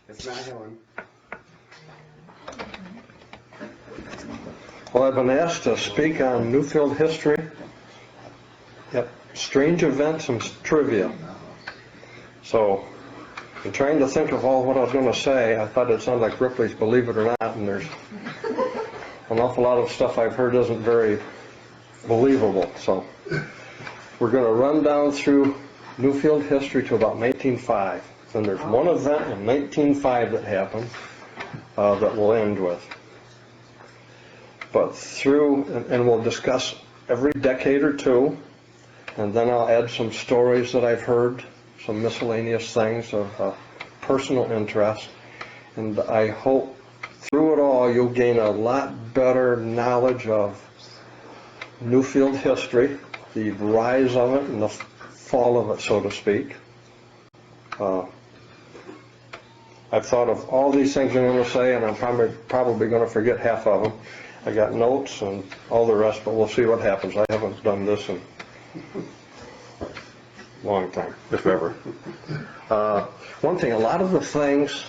It's not Helen. Well, I've been asked to speak on Newfield history, strange events and trivia. So, in trying to think of all what I was going to say, I thought it sounded like Ripley's Believe It or Not, and there's an awful lot of stuff I've heard isn't very believable. So, we're going to run down through Newfield history to about 1905. And there's one event in 1905 that happened that we'll end with. But and we'll discuss every decade or two, and then I'll add some stories that I've heard, some miscellaneous things of personal interest, and I hope through it all you'll gain a lot better knowledge of Newfield history, the rise of it and the fall of it, so to speak. I've thought of all these things I'm going to say, and I'm probably going to forget half of them. I got notes and all the rest, but we'll see what happens. I haven't done this in a long time, if ever. One thing, a lot of the things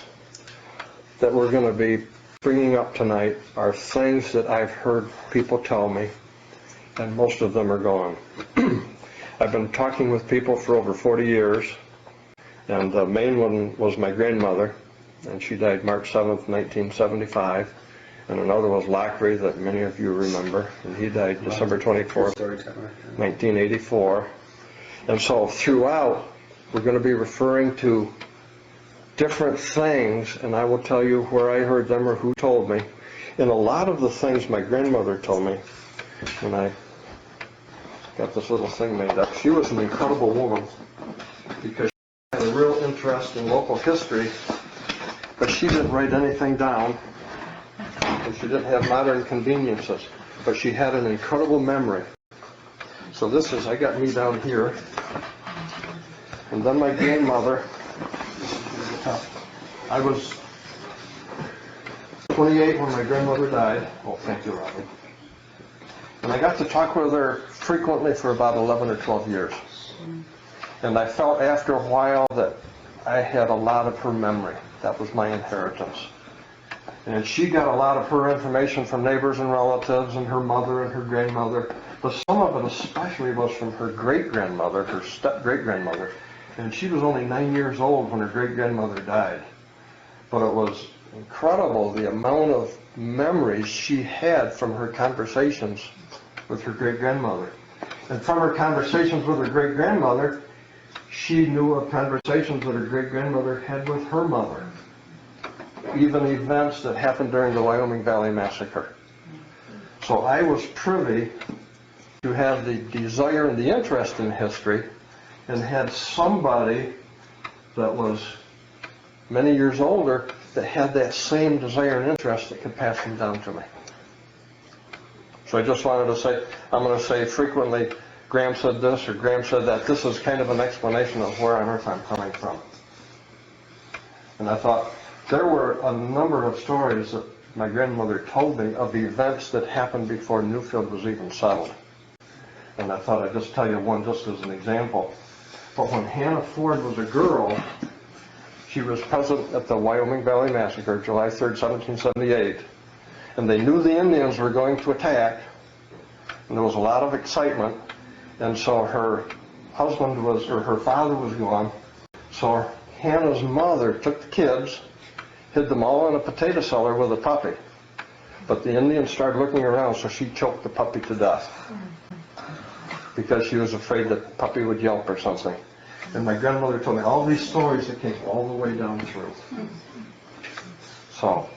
that we're going to be bringing up tonight are things that I've heard people tell me, and most of them are gone. I've been talking with people for over 40 years, and the main one was my grandmother, and she died March 7th, 1975. And another was Lockery, that many of you remember, and he died December 24th, 1984. And so throughout, we're going to be referring to different things, and I will tell you where I heard them or who told me. And a lot of the things my grandmother told me when I got this little thing made up, she was an incredible woman because she had a real interest in local history, but she didn't write anything down. And she didn't have modern conveniences, but she had an incredible memory. So I got me down here, and then my grandmother, I was 28 when my grandmother died. Oh, thank you, Robin. And I got to talk with her frequently for about 11 or 12 years. And I felt after a while that I had a lot of her memory. That was my inheritance. And she got a lot of her information from neighbors and relatives and her mother and her grandmother. But some of it especially was from her great-grandmother, her step-great-grandmother. And she was only 9 years old when her great-grandmother died. But it was incredible the amount of memories she had from her conversations with her great-grandmother. And from her conversations with her great-grandmother, she knew of conversations that her great-grandmother had with her mother. Even events that happened during the Wyoming Valley Massacre. So I was privy to have the desire and the interest in history, and had somebody that was many years older that had that same desire and interest that could pass them down to me. So I just wanted to say, I'm going to say frequently, Graham said this or Graham said that. This is kind of an explanation of where on earth I'm coming from. And I thought, there were a number of stories that my grandmother told me of events that happened before Newfield was even settled. And I thought I'd just tell you one just as an example. But when Hannah Ford was a girl, she was present at the Wyoming Valley Massacre, July 3rd, 1778. And they knew the Indians were going to attack, and there was a lot of excitement. And so her father was gone. So Hannah's mother took the kids, hid them all in a potato cellar with a puppy. But the Indians started looking around, so she choked the puppy to death because she was afraid that the puppy would yelp or something. And my grandmother told me all these stories that came all the way down through. So,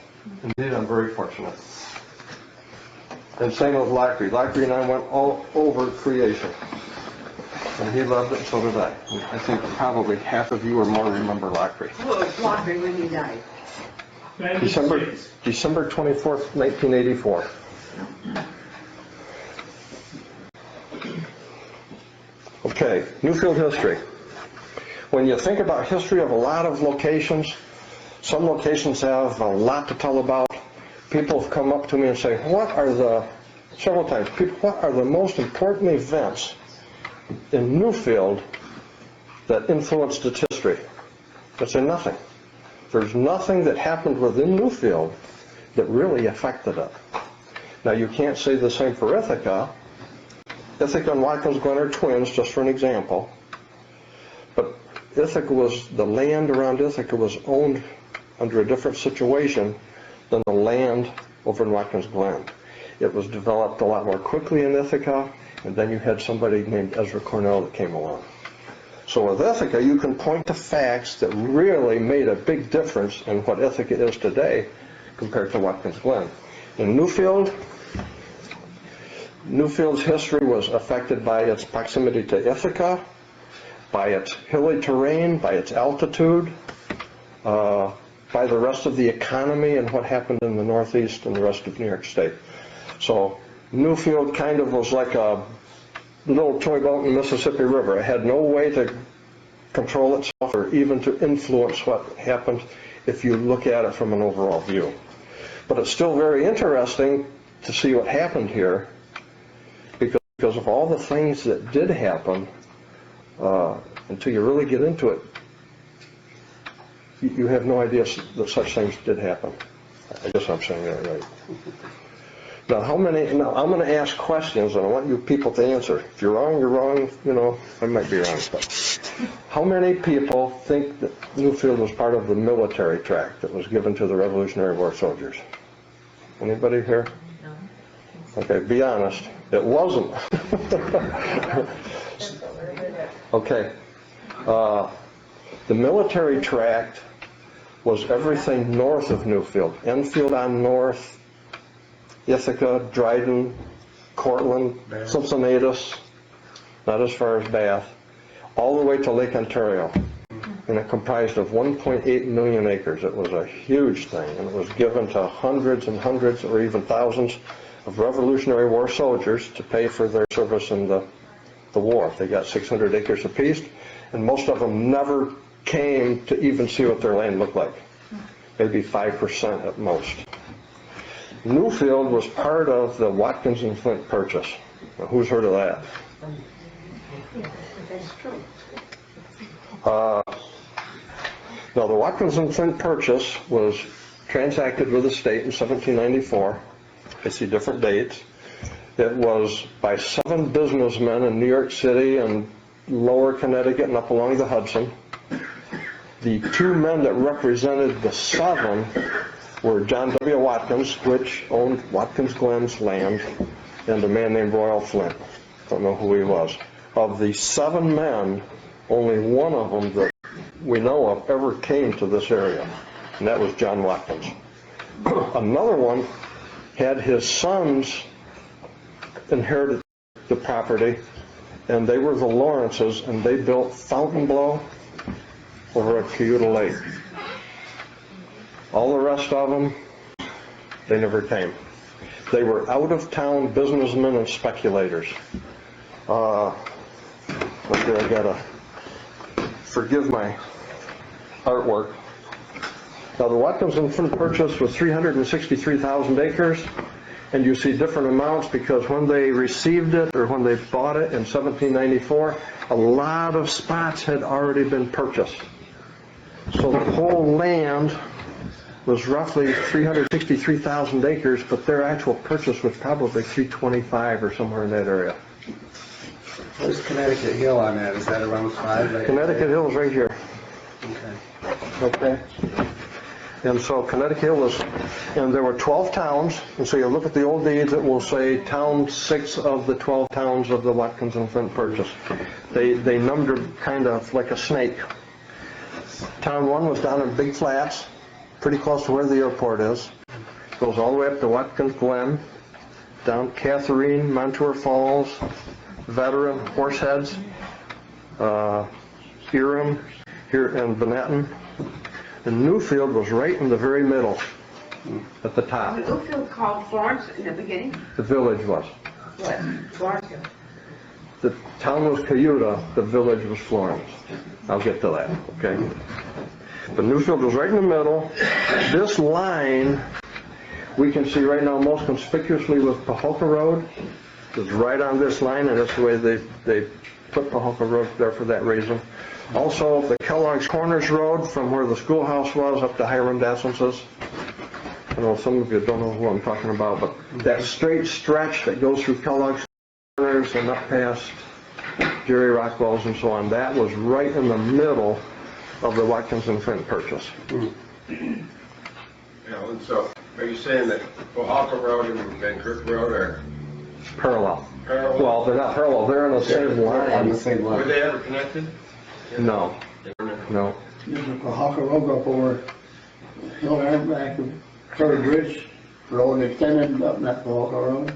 indeed, I'm very fortunate. And same with Lockery. Lockery and I went all over creation. And he loved it, and so did I. And I think probably half of you or more remember Lockery. What was Lockery when he died? December 24th, 1984. Okay, Newfield history. When you think about history of a lot of locations, some locations have a lot to tell about. People have come up to me and say, what are the most important events in Newfield that influenced its history? It's in nothing. There's nothing that happened within Newfield that really affected it. Now, you can't say the same for Ithaca. Ithaca and Watkins Glen are twins, just for an example. But the land around Ithaca was owned under a different situation than the land over in Watkins Glen. It was developed a lot more quickly in Ithaca, and then you had somebody named Ezra Cornell that came along. So with Ithaca, you can point to facts that really made a big difference in what Ithaca is today compared to Watkins Glen. In Newfield's history was affected by its proximity to Ithaca, by its hilly terrain, by its altitude, by the rest of the economy and what happened in the Northeast and the rest of New York State. So Newfield kind of was like a little toy boat in the Mississippi River. It had no way to control itself or even to influence what happened if you look at it from an overall view. But it's still very interesting to see what happened here because of all the things that did happen. Until you really get into it, you have no idea that such things did happen. I guess I'm saying that right. Now, I'm going to ask questions, and I want you people to answer. If you're wrong, you're wrong. I might be wrong. But how many people think that Newfield was part of the military tract that was given to the Revolutionary War soldiers? Anybody here? No. Okay, be honest. It wasn't. Okay. The military tract was everything north of Newfield. Enfield on north, Ithaca, Dryden, Cortland, Cincinnatus, not as far as Bath, all the way to Lake Ontario. And it comprised of 1.8 million acres. It was a huge thing, and it was given to hundreds and hundreds or even thousands of Revolutionary War soldiers to pay for their service in the war. They got 600 acres apiece, and most of them never came to even see what their land looked like. Maybe 5% at most. Newfield was part of the Watkins and Flint Purchase. Now, who's heard of that? That's true. Now, the Watkins and Flint Purchase was transacted with the state in 1794. I see different dates. It was by 7 businessmen in New York City and lower Connecticut and up along the Hudson. The 2 men that represented the 7 were John W. Watkins, which owned Watkins Glen's land, and a man named Royal Flint. Don't know who he was. Of the 7 men, only one of them that we know of ever came to this area, and that was John Watkins. Another one had his sons inherited the property, and they were the Lawrences, and they built Fontainebleau over at Cayuga Lake. All the rest of them, they never came. They were out-of-town businessmen and speculators. Okay, I gotta forgive my artwork. Now, the Watkins and Flint Purchase was 363,000 acres, and you see different amounts because when they received it or when they bought it in 1794, a lot of spots had already been purchased. So the whole land was roughly 363,000 acres, but their actual purchase was probably 325 or somewhere in that area. Where's Connecticut Hill on that? Is that around 5? Right Connecticut Hill is right here. Okay. Okay. And so Connecticut Hill was, and there were 12 towns, and so you look at the old deeds, it will say town 6 of the 12 towns of the Watkins and Flint Purchase. They numbered kind of like a snake. Town 1 was down in Big Flats, pretty close to where the airport is. Goes all the way up to Watkins Glen, down Catherine, Montour Falls, Veteran, Horseheads, Eram, here in Banatton. And Newfield was right in the very middle, at the top. Was Newfield called Florence in the beginning? The village was. What? Florence. The town was Cayuga, the village was Florence. I'll get to that, okay? But Newfield was right in the middle. This line, we can see right now most conspicuously with Pahokah Road. It's right on this line, and that's the way they put Pahokah Road there for that reason. Also, the Kellogg's Corners Road from where the schoolhouse was up to Hiram Dassence's. I know some of you don't know who I'm talking about, but that straight stretch that goes through Kellogg's Corners and up past Jerry Rockwell's and so on, that was right in the middle of the Watkins and Flint purchase. Alan, so are you saying that Pahokah Road and Van Kirk Road are Parallel. parallel? Well, they're not parallel, they're on the same On the line. same Were line. they ever connected? No, no. There's a Pahokah Road up over hill there back to Curry Bridge, road extended up that Pahokah Road.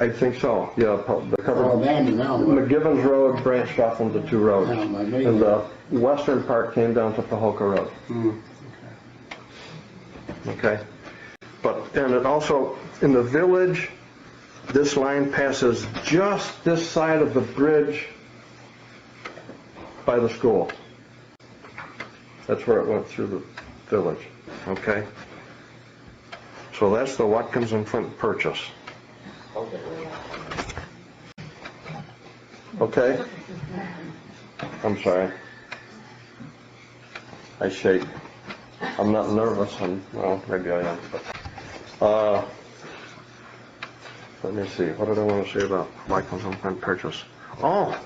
I think so, yeah. The Or cover, abandoned now. McGivens Road branched off into two roads. Yeah, my main And the road. western part came down to Pahokah Road. Okay? But, and it also, in the village, this line passes just this side of the bridge by the school. That's where it went through the village, okay? So that's the Watkins and Flint purchase. Okay? I'm sorry. I shake. I'm not nervous, well, maybe I am, but, let me see, what did I want to say about Watkins and Flint purchase? Oh!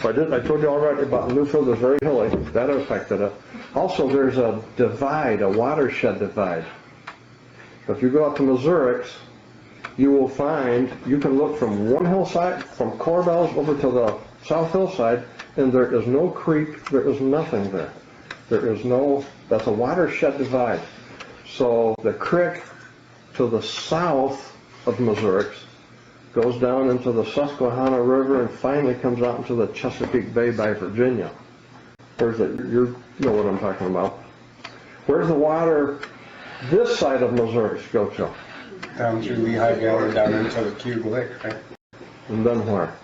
I told you already about Newfield is very hilly, that affected it. Also, there's a divide, a watershed divide. If you go out to Missouri's, you will find, you can look from one hillside, from Corbell's over to the south hillside, and there is no creek, there is nothing there. There is no, that's a watershed divide. So the creek to the south of Missouri's goes down into the Susquehanna River and finally comes out into the Chesapeake Bay by Virginia. Where's it? You know what I'm talking about. Where's the water this side of Missouri's go to? Down through Lehigh Valley, down into the Cube Lake, right? And then where?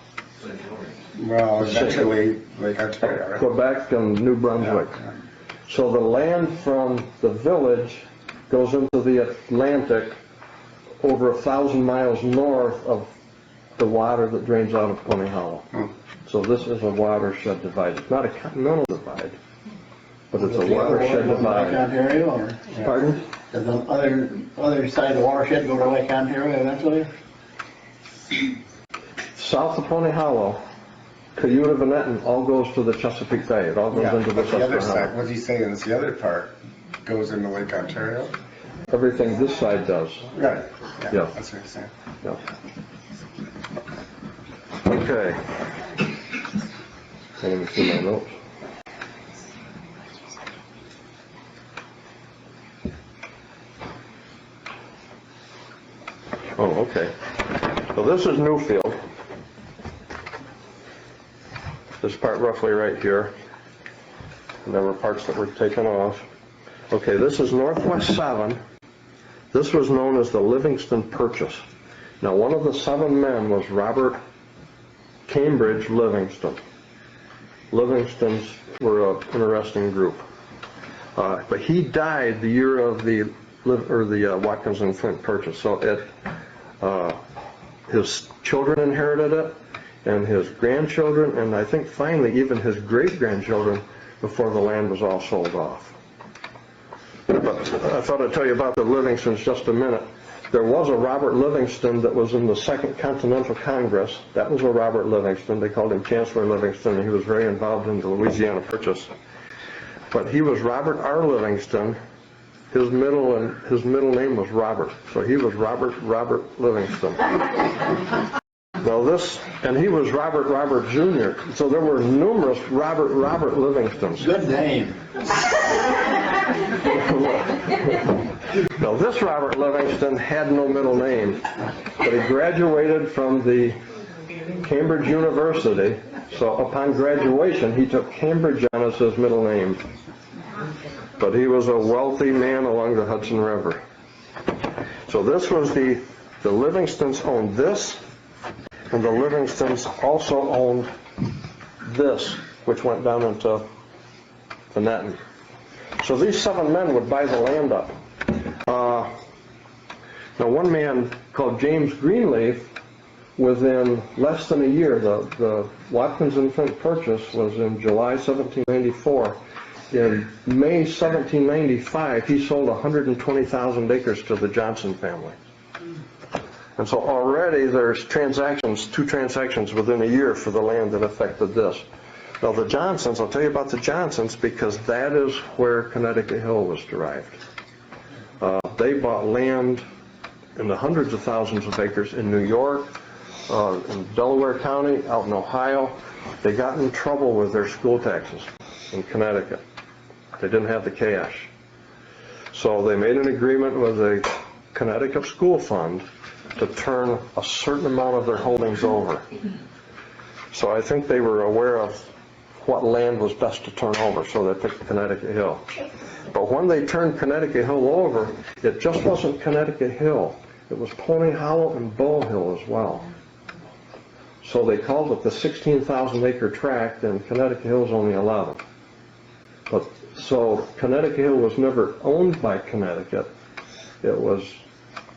Well, eventually Lake Ontario, right? Quebec and New Brunswick. Yeah. So the land from the village goes into the Atlantic over 1,000 miles north of the water that drains out of Pony Hollow. So this is a watershed divide. It's not a continental divide, but it's a watershed Lake divide. Ontario, or Pardon? does the other side of the watershed go to Lake Ontario eventually? South of Pony Hollow, Cayuga, Venetton, all goes to the Chesapeake Bay. It all goes Yeah, into the but the other side, Susquehanna. what's he saying, is the other part goes into Lake Ontario? Everything this side does. Right. Yeah. That's what he's saying. Yeah. Okay. Let me see my notes. Oh, okay. So this is Newfield. This part roughly right here. And there were parts that were taken off. Okay, this is Northwest 7. This was known as the Livingston Purchase. Now, one of the 7 men was Robert Cambridge Livingston. Livingstons were an interesting group. But he died the year of the Watkins and Flint purchase. So his children inherited it, and his grandchildren, and I think finally even his great-grandchildren before the land was all sold off. But I thought I'd tell you about the Livingstons just a minute. There was a Robert Livingston that was in the Second Continental Congress. That was a Robert Livingston. They called him Chancellor Livingston, and he was very involved in the Louisiana Purchase. But he was Robert R. Livingston. His middle name was Robert, so he was Robert Livingston. Now this, and he was Robert Jr. So there were numerous Robert Livingstons. Good name. Now this Robert Livingston had no middle name, but he graduated from the Cambridge University. So upon graduation, he took Cambridge on as his middle name. But he was a wealthy man along the Hudson River. So this was the Livingstons owned this, and the Livingstons also owned this, which went down into Venetton. So these 7 men would buy the land up. Now one man called James Greenleaf within less than a year, the Watkins and Flint purchase was in July 1794. In May 1795, he sold 120,000 acres to the Johnson family. And so already there's two transactions within a year for the land that affected this. Now the Johnsons, I'll tell you about the Johnsons because that is where Connecticut Hill was derived. They bought land in the hundreds of thousands of acres in New York, in Delaware County, out in Ohio. They got in trouble with their school taxes in Connecticut. They didn't have the cash. So they made an agreement with the Connecticut School Fund to turn a certain amount of their holdings over. So I think they were aware of what land was best to turn over, so they picked Connecticut Hill. But when they turned Connecticut Hill over, it just wasn't Connecticut Hill. It was Pony Hollow and Bull Hill as well. So they called it the 16,000 acre tract, and Connecticut Hill is only 11. So Connecticut Hill was never owned by Connecticut. It was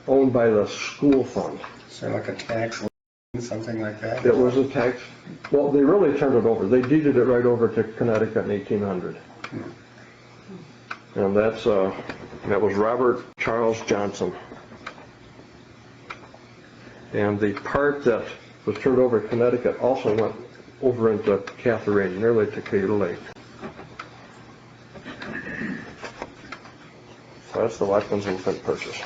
owned by the school fund. So like a tax lien, something like that? It was a tax, well, they really turned it over. They deeded it right over to Connecticut in 1800. And that was Robert Charles Johnson. And the part that was turned over to Connecticut also went over into Catherine, nearly to Cayuga Lake. So that's the Watkins and Flint purchase.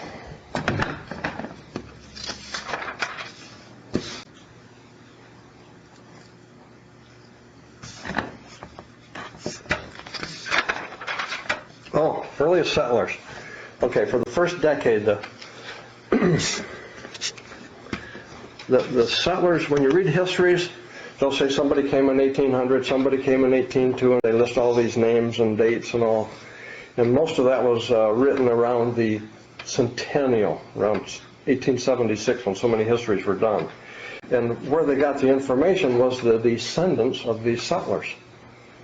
Oh, earliest settlers. Okay, for the first decade, the settlers, when you read histories, they'll say somebody came in 1800, somebody came in 1802, and they list all these names and dates and all. And most of that was written around the centennial, around 1876, when so many histories were done. And where they got the information was the descendants of these settlers.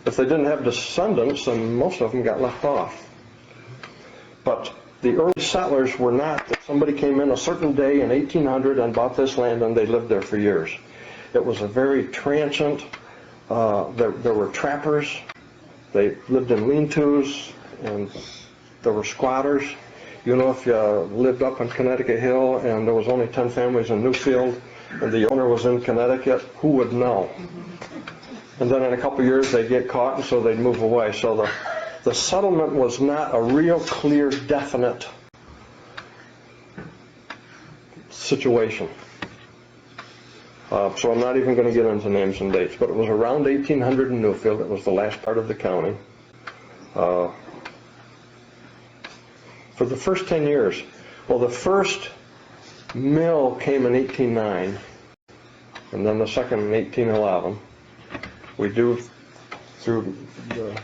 If they didn't have descendants, then most of them got left off. But the early settlers were not that somebody came in a certain day in 1800 and bought this land and they lived there for years. It was a very transient, there were trappers, they lived in lean-tos, and there were squatters. You know, if you lived up on Connecticut Hill and there was only 10 families in Newfield and the owner was in Connecticut, who would know? And then in a couple of years they'd get caught and so they'd move away. So the settlement was not a real clear, definite situation. So I'm not even going to get into names and dates, but it was around 1800 in Newfield. It was the last part of the county. For the first 10 years, well, the first mill came in 1809, and then the second in 1811. We do, through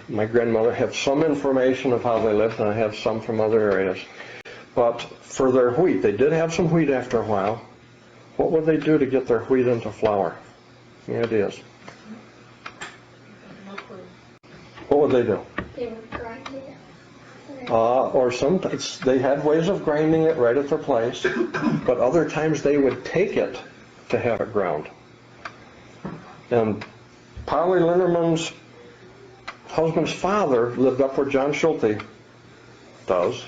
my grandmother, have some information of how they lived, and I have some from other areas. But for their wheat, they did have some wheat after a while. What would they do to get their wheat into flour? Any ideas? What would they do? They would grind it. Or sometimes they had ways of grinding it right at their place, but other times they would take it to have it ground. And Polly Linderman's husband's father lived up where John Schulte does.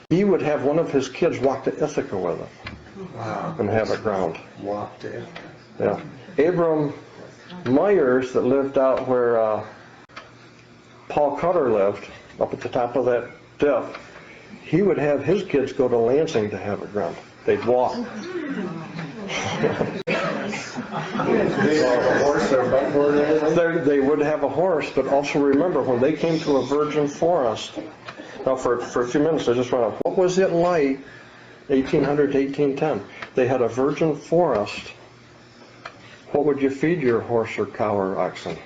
He would have one of his kids walk to Ithaca with it. Wow. And have it ground. Walked it. Yeah. Abram Myers, that lived out where Paul Cutter lived, up at the top of that dip, he would have his kids go to Lansing to have it ground. They'd walk. They would have a horse, but also remember, when they came to a virgin forest, now for a few minutes I just went up, what was it like 1800 to 1810? They had a virgin forest. What would you feed your horse or cow or oxen?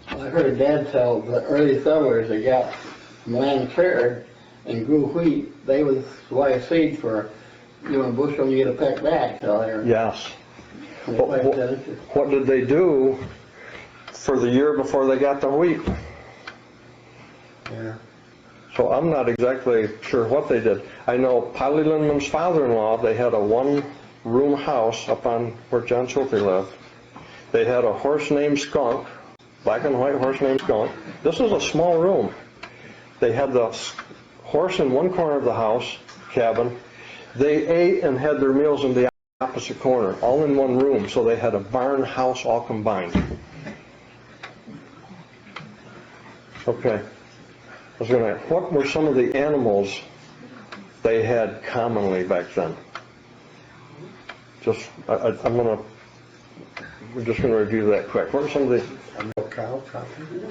I heard Dad tell the early settlers that got land cleared and grew wheat, they would supply a seed for, you know, a bushel and you get a peck back. So they're, Yes. What did they do for the year before they got the wheat? Yeah. So I'm not exactly sure what they did. I know Polly Lindman's father-in-law, they had a one room house up on where John Chaffee lived. They had a horse named Skunk, black and white horse named Skunk. This was a small room. They had the horse in one corner of the house, cabin. They ate and had their meals in the opposite corner, all in one room, so they had a barn house all combined. Okay. What were some of the animals they had commonly back then? We're just going to review that quick. What were some of the... A milk cow, probably.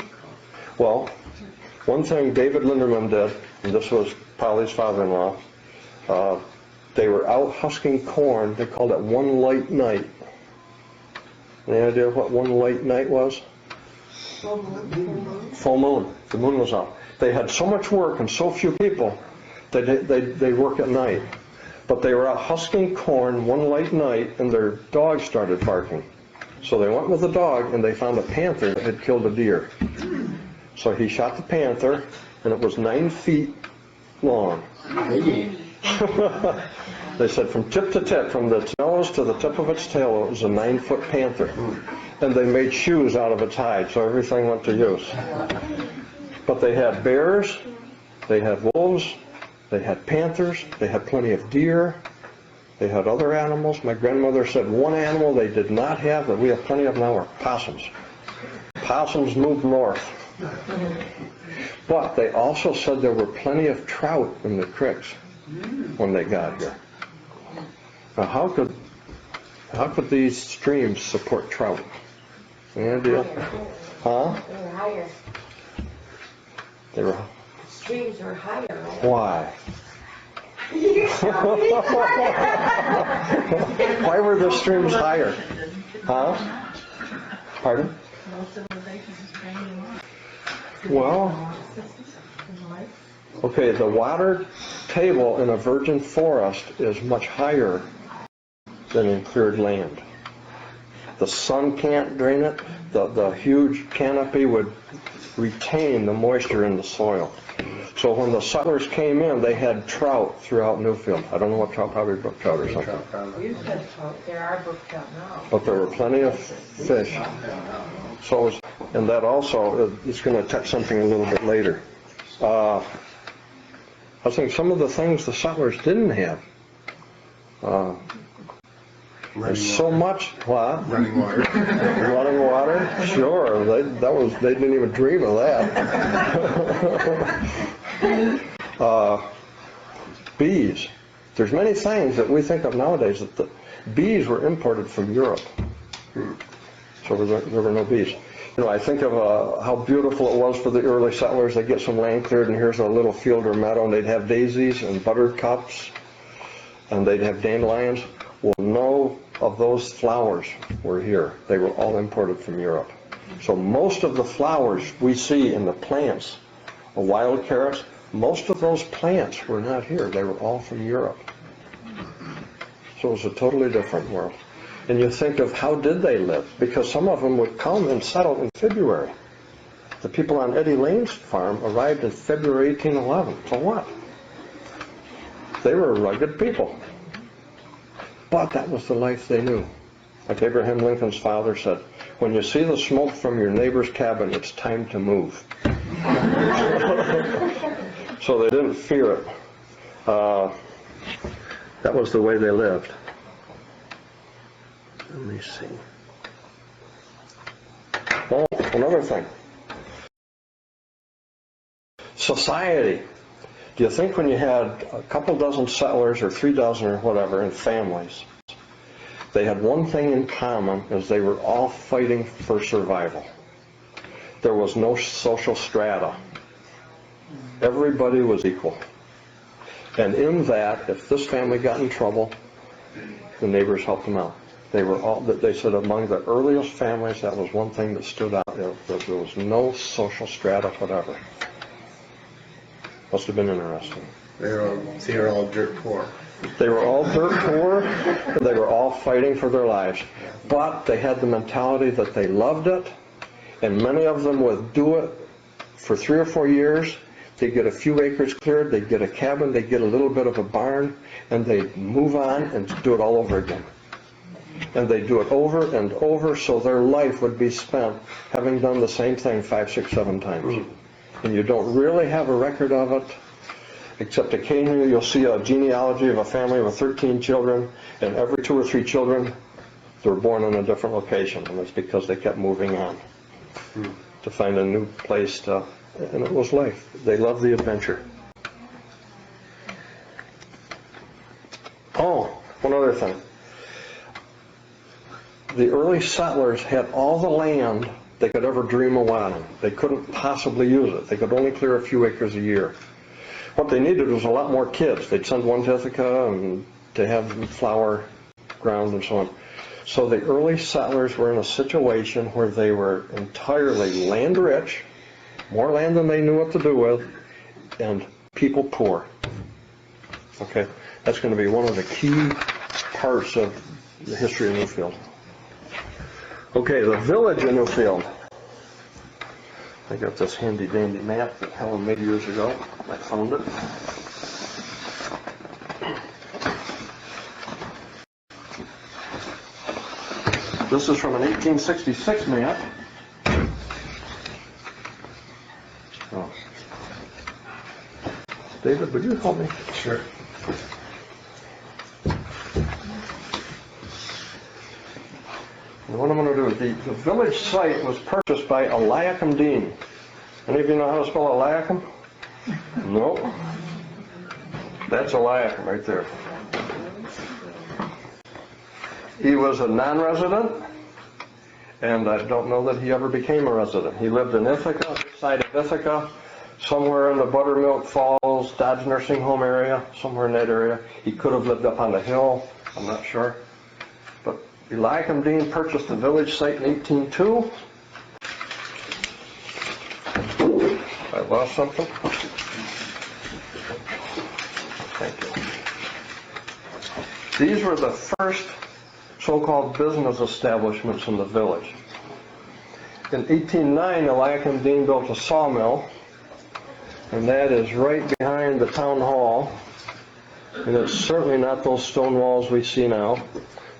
Well, one thing David Linderman did, and this was Polly's father-in-law, they were out husking corn. They called it one light night. Any idea what one light night was? Full moon. The moon was out. They had so much work and so few people that they work at night. But they were out husking corn one light night, and their dog started barking. So they went with the dog, and they found a panther that had killed a deer. So he shot the panther, and it was 9 feet long. They said from tip to tip, from its nose to the tip of its tail, it was a 9-foot panther. And they made shoes out of its hide, so everything went to use. But they had bears, they had wolves, they had panthers, they had plenty of deer, they had other animals. My grandmother said one animal they did not have that we have plenty of now are possums. Possums moved north. But they also said there were plenty of trout in the creeks when they got here. Now how could these streams support trout? Any idea? Huh? They were higher. They were. Streams were higher, right? Why? Why were the streams higher? Huh? Pardon? Well, okay, the water table in a virgin forest is much higher than in cleared land. The sun can't drain it. The huge canopy would retain the moisture in the soil. So when the settlers came in, they had trout throughout Newfield. I don't know what trout, probably brook trout or something. You said trout. There are brook trout now. But there were plenty of fish. So, and that also, it's going to touch something a little bit later. I think some of the things the settlers didn't have. There's so much, what? Running water. Running water? Sure, they didn't even dream of that. Bees. There's many things that we think of nowadays that the bees were imported from Europe. So there were no bees. You know, I think of how beautiful it was for the early settlers. They'd get some land cleared, and here's a little field or meadow, and they'd have daisies and buttercups, and they'd have dandelions. Well, no of those flowers were here. They were all imported from Europe. So most of the flowers we see in the plants, wild carrots, most of those plants were not here. They were all from Europe. So it was a totally different world. And you think of how did they live? Because some of them would come and settle in February. The people on Eddie Lane's farm arrived in February 1811. So what? They were rugged people. But that was the life they knew. Like Abraham Lincoln's father said, when you see the smoke from your neighbor's cabin, it's time to move. So they didn't fear it. That was the way they lived. Let me see. Oh, another thing. Society. Do you think when you had a couple dozen settlers or 3 dozen or whatever in families, they had one thing in common, is they were all fighting for survival. There was no social strata. Everybody was equal. And in that, if this family got in trouble, the neighbors helped them out. They said among the earliest families, that was one thing that stood out, that there was no social strata whatever. Must have been interesting. They were all dirt poor. They were all dirt poor. They were all fighting for their lives. But they had the mentality that they loved it, and many of them would do it for 3 or 4 years. They get a few acres cleared, they get a cabin, they get a little bit of a barn, and they move on and do it all over again. And they do it over and over, so their life would be spent having done the same thing 5, 6, 7 times. And you don't really have a record of it, except occasionally you'll see a genealogy of a family with 13 children, and every 2 or 3 children, they were born in a different location, and it's because they kept moving on to find a new place to, and it was life. They loved the adventure. Oh, one other thing. The early settlers had all the land they could ever dream of wanting. They couldn't possibly use it. They could only clear a few acres a year. What they needed was a lot more kids. They'd send one to Ithaca and to have flower ground and so on. So the early settlers were in a situation where they were entirely land rich, more land than they knew what to do with, and people poor. Okay, that's going to be one of the key parts of the history of Newfield. Okay, the village of Newfield. I got this handy dandy map that Helen made years ago. I found it. This is from an 1866 map. Oh. David, would you help me? Sure. And what I'm going to do is the village site was purchased by Eliakim Dean. Any of you know how to spell Eliakim? No. That's Eliakim right there. He was a non-resident, and I don't know that he ever became a resident. He lived in Ithaca, this side of Ithaca, somewhere in the Buttermilk Falls, Dodge Nursing Home area, somewhere in that area. He could have lived up on the hill, I'm not sure. But Eliakim Dean purchased the village site in 1802. I lost something. Thank you. These were the first so-called business establishments in the village. In 1809, Eliakim Dean built a sawmill, and that is right behind the town hall, and it's certainly not those stone walls we see now.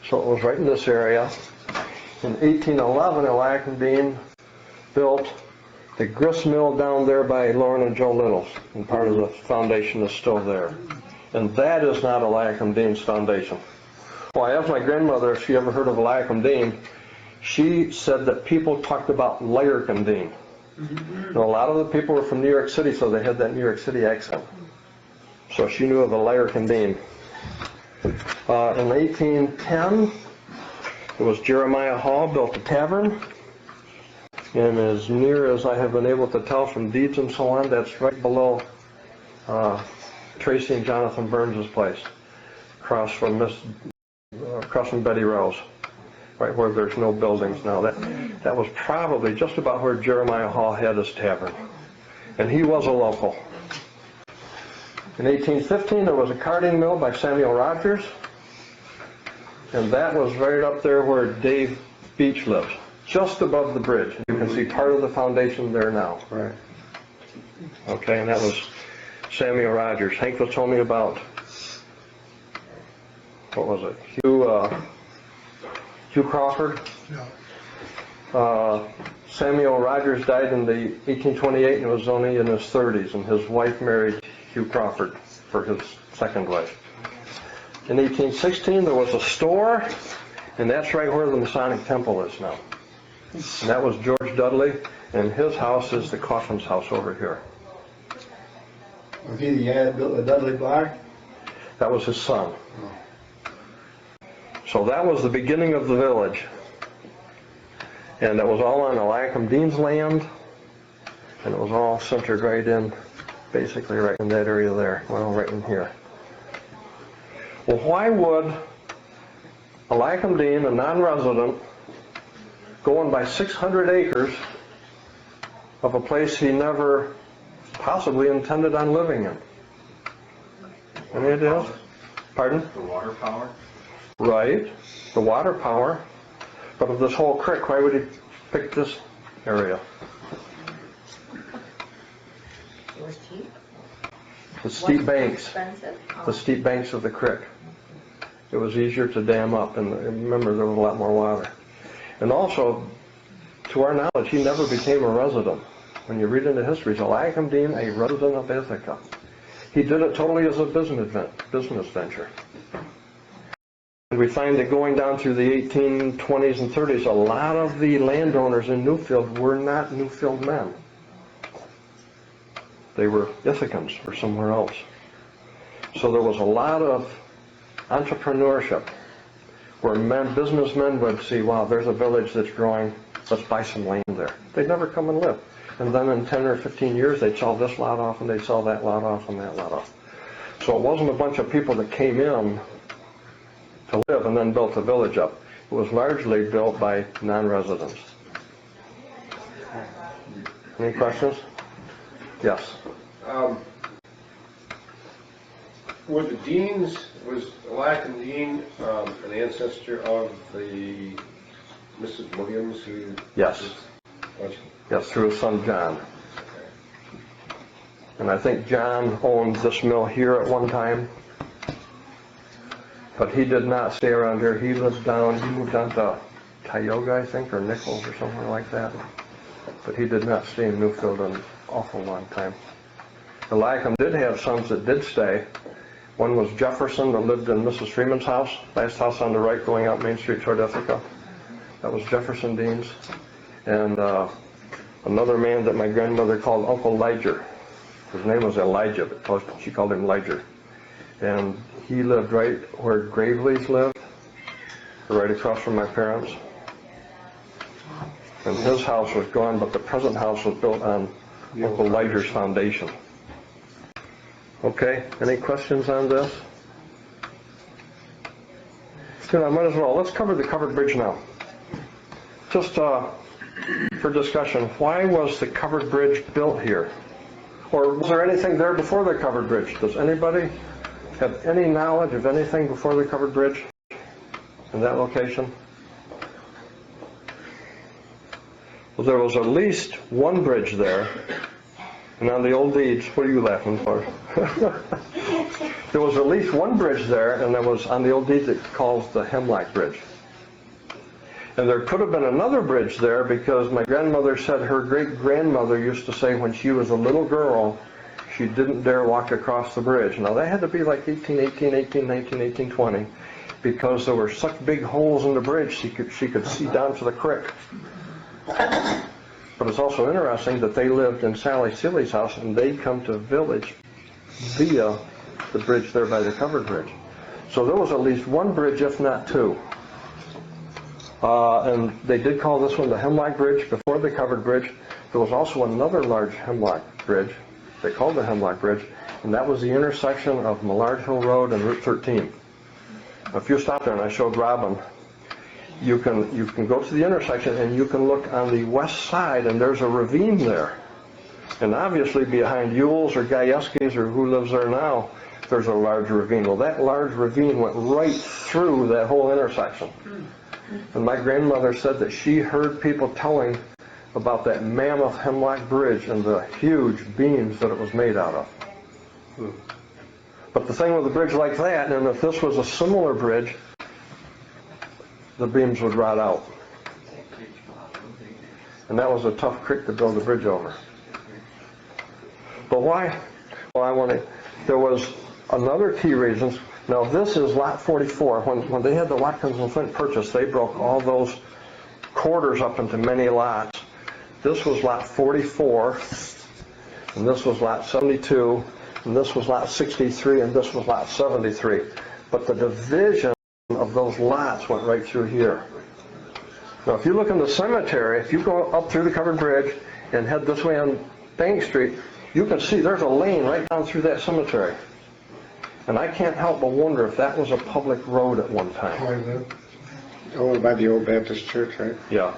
So it was right in this area. In 1811, Eliakim Dean built the grist mill down there by Lauren and Joe Little's, and part of the foundation is still there. And that is not Eliakim Dean's foundation. Well, I asked my grandmother if she ever heard of Eliakim Dean. She said that people talked about Lyrikim Dean. And a lot of the people were from New York City, so they had that New York City accent. So she knew of a Lyrikim Dean. In 1810, it was Jeremiah Hall built a tavern. And as near as I have been able to tell from deeds and so on, that's right below Tracy and Jonathan Burns' place, across from Betty Rose, right where there's no buildings now. That was probably just about where Jeremiah Hall had his tavern. And he was a local. In 1815, there was a carding mill by Samuel Rogers, and that was right up there where Dave Beach lives, just above the bridge. You can see part of the foundation there now. Right. Okay, and that was Samuel Rogers. Hank was telling me about, what was it, Hugh Crawford? Yeah. Samuel Rogers died in the 1828 and was only in his 30s, and his wife married Hugh Crawford for his second wife. In 1816, there was a store, and that's right where the Masonic Temple is now. And that was George Dudley, and his house is the Coffin's house over here. Was he the guy that built the Dudley Bar? That was his son. So that was the beginning of the village. And that was all on Eliakim Dean's land, and it was all centered right in, basically right in that area there, well, right in here. Well, why would Eliakim Dean, a non-resident, go and buy 600 acres of a place he never possibly intended on living in? Any ideas? Pardon? The water power? Right, the water power. But of this whole creek, why would he pick this area? It was cheap. The steep Wasn't banks, expensive. the steep banks of the creek. It was easier to dam up, and remember, there was a lot more water. And also, to our knowledge, he never became a resident. When you read into history, is Eliakim Dean a resident of Ithaca? He did it totally as a business venture. And we find that going down through the 1820s and 30s, a lot of the landowners in Newfield were not Newfield men. They were Ithacans or somewhere else. So there was a lot of entrepreneurship where businessmen would see, wow, there's a village that's growing, let's buy some land there. They'd never come and live. And then in 10 or 15 years, they'd sell this lot off, and they'd sell that lot off, and that lot off. So it wasn't a bunch of people that came in to live and then built the village up. It was largely built by non-residents. Any questions? Yes. Were the Deans, was Eliakim Dean an ancestor of the Mrs. Williams who? Yes. Yes, through his son John. And I think John owned this mill here at one time. But he did not stay around here. He moved down to Tioga, I think, or Nichols or somewhere like that. But he did not stay in Newfield an awful long time. Eliakim did have sons that did stay. One was Jefferson, that lived in Mrs. Freeman's house, last house on the right going out Main Street toward Ithaca. That was Jefferson Dean's. And another man that my grandmother called Uncle Liger. His name was Elijah, but she called him Liger. And he lived right where Gravely's lived, right across from my parents. And his house was gone, but the present house was built on Uncle Liger's foundation. Okay, any questions on this? Good, I might as well. Let's cover the covered bridge now. Just for discussion, why was the covered bridge built here? Or was there anything there before the covered bridge? Does anybody have any knowledge of anything before the covered bridge in that location? Well, there was at least one bridge there. And on the old deeds, what are you laughing for? There was at least one bridge there, and that was on the old deeds it calls the Hemlock Bridge. And there could have been another bridge there because my grandmother said her great-grandmother used to say when she was a little girl, she didn't dare walk across the bridge. Now that had to be like 1818, 1819, 1820, because there were such big holes in the bridge she could see down to the creek. But it's also interesting that they lived in Sally Seeley's house and they'd come to the village via the bridge there by the covered bridge. So there was at least one bridge, if not two. And they did call this one the Hemlock Bridge before the covered bridge. There was also another large Hemlock Bridge. They called the Hemlock Bridge, and that was the intersection of Millard Hill Road and Route 13. Now, if you stop there, and I showed Robin, you can go to the intersection and you can look on the west side and there's a ravine there. And obviously behind Yule's or Gajewski's or who lives there now, there's a large ravine. Well, that large ravine went right through that whole intersection. And my grandmother said that she heard people telling about that mammoth Hemlock Bridge and the huge beams that it was made out of. But the thing with a bridge like that, and if this was a similar bridge, the beams would rot out. And that was a tough creek to build a bridge over. But why? Well, there was another key reason. Now this is lot 44. When they had the Watkins and Flint purchase, they broke all those quarters up into many lots. This was lot 44, and this was lot 72, and this was lot 63, and this was lot 73. But the division of those lots went right through here. Now if you look in the cemetery, if you go up through the covered bridge and head this way on Bank Street, you can see there's a lane right down through that cemetery. And I can't help but wonder if that was a public road at one time. Oh, by the old Baptist church, right? Yeah.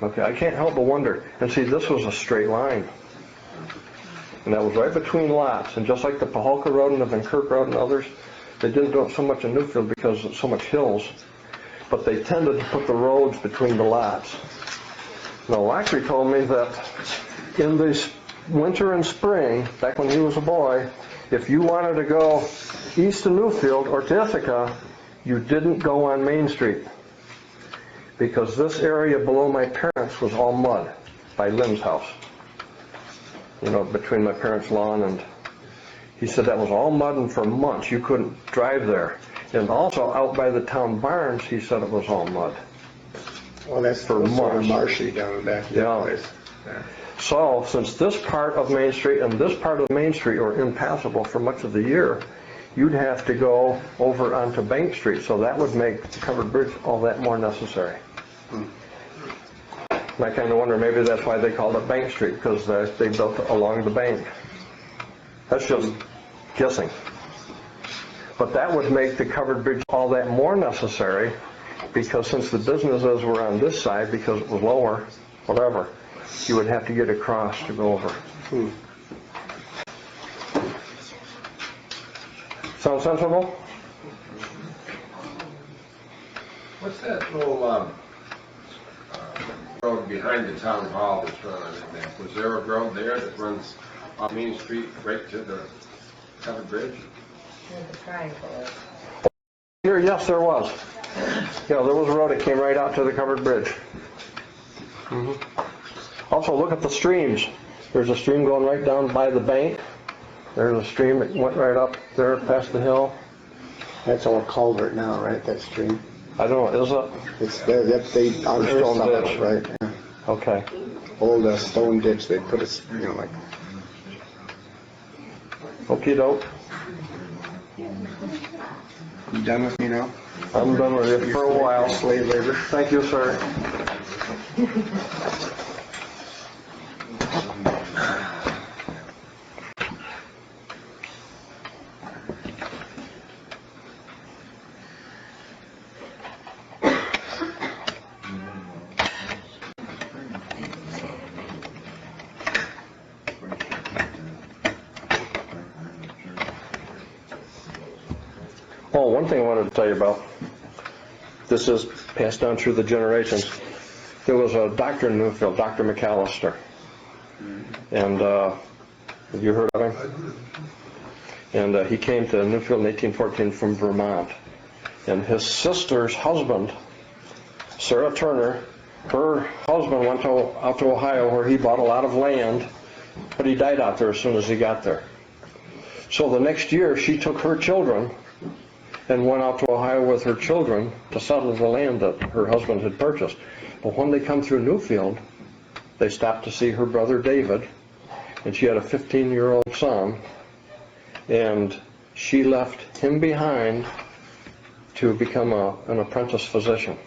Okay, I can't help but wonder. And see, this was a straight line. And that was right between lots. And just like the Pahalka Road and the Van Kirk Road and others, they didn't do it so much in Newfield because of so much hills, but they tended to put the roads between the lots. Now, Laxley told me that in this winter and spring, back when he was a boy, if you wanted to go east to Newfield or to Ithaca, you didn't go on Main Street. Because this area below my parents was all mud by Lynn's house. You know, between my parents' lawn, and he said that was all mud, and for months you couldn't drive there. And also out by the town barns, he said it was all mud. Well, that's For sort of months. marshy down back that Yeah. place. Yeah. So, since this part of Main Street and this part of Main Street were impassable for much of the year, you'd have to go over onto Bank Street, so that would make the covered bridge all that more necessary. And I kind of wonder, maybe that's why they called it Bank Street, because they built it along the bank. That's just guessing. But that would make the covered bridge all that more necessary, because since the businesses were on this side, because it was lower, whatever, you would have to get across to go over. Sound sensible? What's that little road behind the town hall that's run on that map? Was there a road there that runs off Main Street right to the covered bridge? Where the triangle is. Here, yes, there was. Yeah, there was a road that came right out to the covered bridge. Also, look at the streams. There's a stream going right down by the bank. There's a stream that went right up there past the hill. That's all culvert now, right, that stream? I don't know, is it? It's there, that they unearthed Stone some of ditch. it, right? Yeah. Okay. Old stone ditch, they put a, you know, like, Okey doke. you done with me now? I'm done with it for a while. Slave labor. Thank you, sir. Oh, one thing I wanted to tell you about. This is passed down through the generations. There was a doctor in Newfield, Dr. McAllister. And have you heard of him? And he came to Newfield in 1814 from Vermont. And his sister's husband, Sarah Turner, her husband went out to Ohio where he bought a lot of land, but he died out there as soon as he got there. So the next year she took her children and went out to Ohio with her children to settle the land that her husband had purchased. But when they come through Newfield, they stopped to see her brother David, and she had a 15-year-old son, and she left him behind to become an apprentice physician.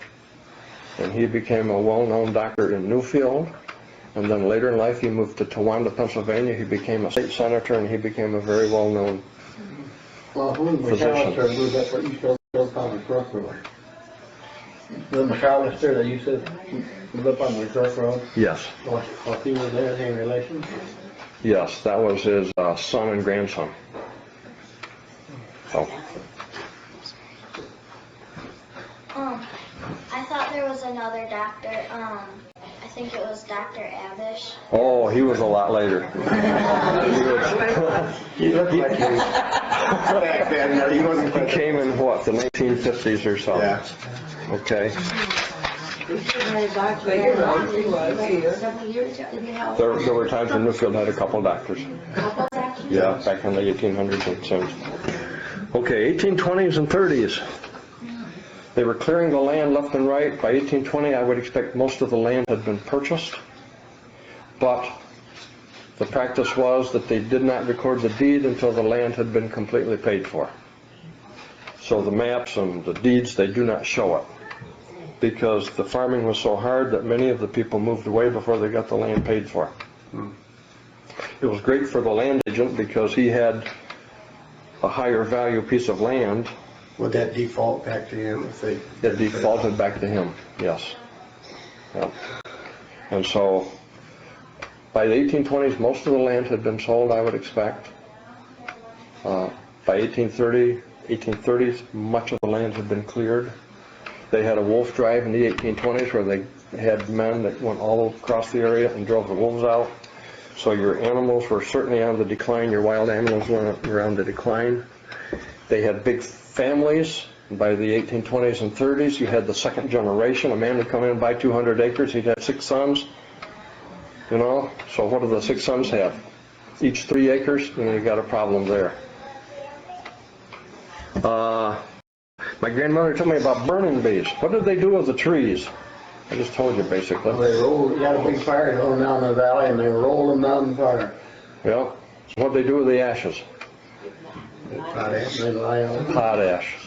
And he became a well-known doctor in Newfield, and then later in life he moved to Towanda, Pennsylvania. He became a state senator, and he became a very well-known Well, who was physician. McAllister lived up what you still call the Brook Road? The McAllister that you said lived up on the Brook Road? Yes, Was he was there, any relation? yes, that was his son and grandson. So, I thought there was another doctor, I think it was Dr. Abish. oh, he was a lot later. He looked like he was, back then, no, he wasn't. He came in what, the 1950s or so? Yeah. Okay. You're right, he was here. Several years, didn't he have? There were times when Newfield had a couple doctors. Couple doctors? Yeah, back in the 1800s and since. Okay, 1820s and 30s. They were clearing the land left and right. By 1820, I would expect most of the land had been purchased. But the practice was that they did not record the deed until the land had been completely paid for. So the maps and the deeds, they do not show it, because the farming was so hard that many of the people moved away before they got the land paid for. It was great for the land agent because he had a higher value piece of land. Would that default back to him if they? It defaulted back to him, yes. Yeah. And so by the 1820s, most of the land had been sold, I would expect. By 1830s, much of the land had been cleared. They had a wolf drive in the 1820s where they had men that went all across the area and drove the wolves out. So your animals were certainly on the decline, your wild animals were on the decline. They had big families. By the 1820s and 30s, you had the second generation. A man would come in and buy 200 acres, he'd have 6 sons. You know, so what do the 6 sons have? Each 3 acres, and you got a problem there. My grandmother told me about burning bees. What did they do with the trees? I just told you, basically. They rolled, got a big fire going down the valley, and they rolled them down the fire. Yeah. So what did they do with the ashes? Potash. They lie on. Potash.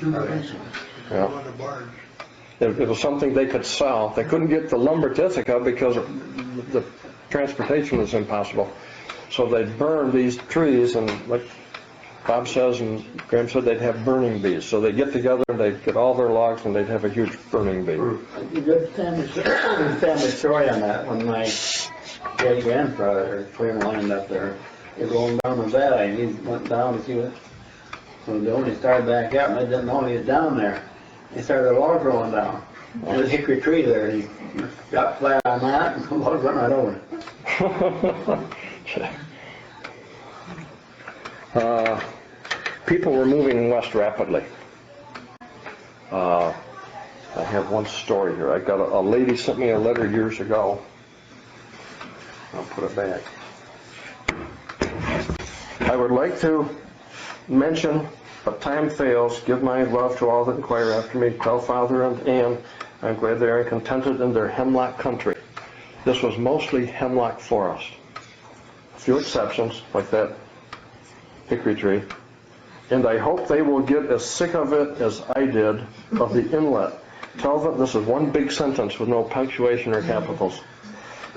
Yeah. It was something they could sell. They couldn't get the lumber to Ithaca because the transportation was impossible. So they'd burn these trees, and like Bob says and Graham said, they'd have burning bees. So they'd get together and they'd get all their logs and they'd have a huge burning bee. A good family story on that. When my great grandfather clearing land up there, he was going down the valley, and he went down to see what. So they only started back out, and I didn't know he was down there. He started a log rolling down. There's a hickory tree there, and he got flat on that, and the log went right over it. People were moving west rapidly. I have one story here. I got a lady sent me a letter years ago. I'll put it back. I would like to mention, but time fails, give my love to all that inquire after me. Tell Father and Ann I'm glad they are contented in their hemlock country. This was mostly hemlock forest. A few exceptions, like that hickory tree. And I hope they will get as sick of it as I did of the inlet. Tell them, this is one big sentence with no punctuation or capitals.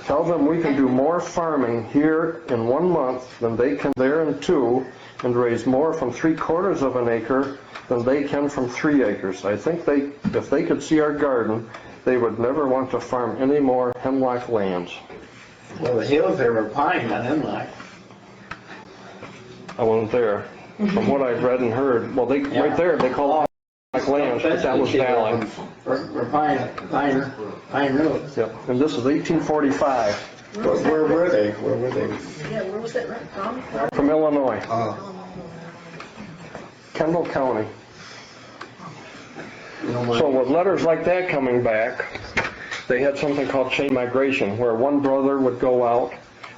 Tell them we can do more farming here in 1 month than they can there in 2, and raise more from 3/4 of an acre than they can from 3 acres. I think if they could see our garden, they would never want to farm any more hemlock lands. Well, the hills there were pine, not hemlock. I wasn't there. From what I've read and heard, well, right there, they call it hemlock lands, but that was valley. Or pine roots. Yep, and this is 1845. Where were they? Where were they? Yeah, where was that from? From Illinois, Oh, Kendall County. You know, So with letters like that coming back, they had something called chain migration, where one brother would go out,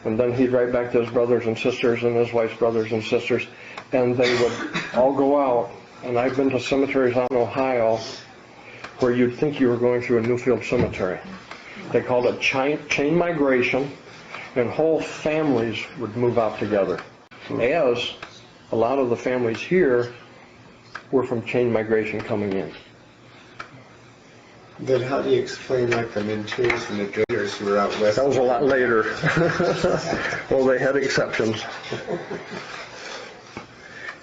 and then he'd write back to his brothers and sisters and his wife's brothers and sisters, and they would all go out. And I've been to cemeteries out in Ohio where you'd think you were going through a Newfield cemetery. They called it chain migration, and whole families would move out together. As a lot of the families here were from chain migration coming in. then how do you explain like the Mintues and the Draters who were out west? That was a lot later. Well, they had exceptions.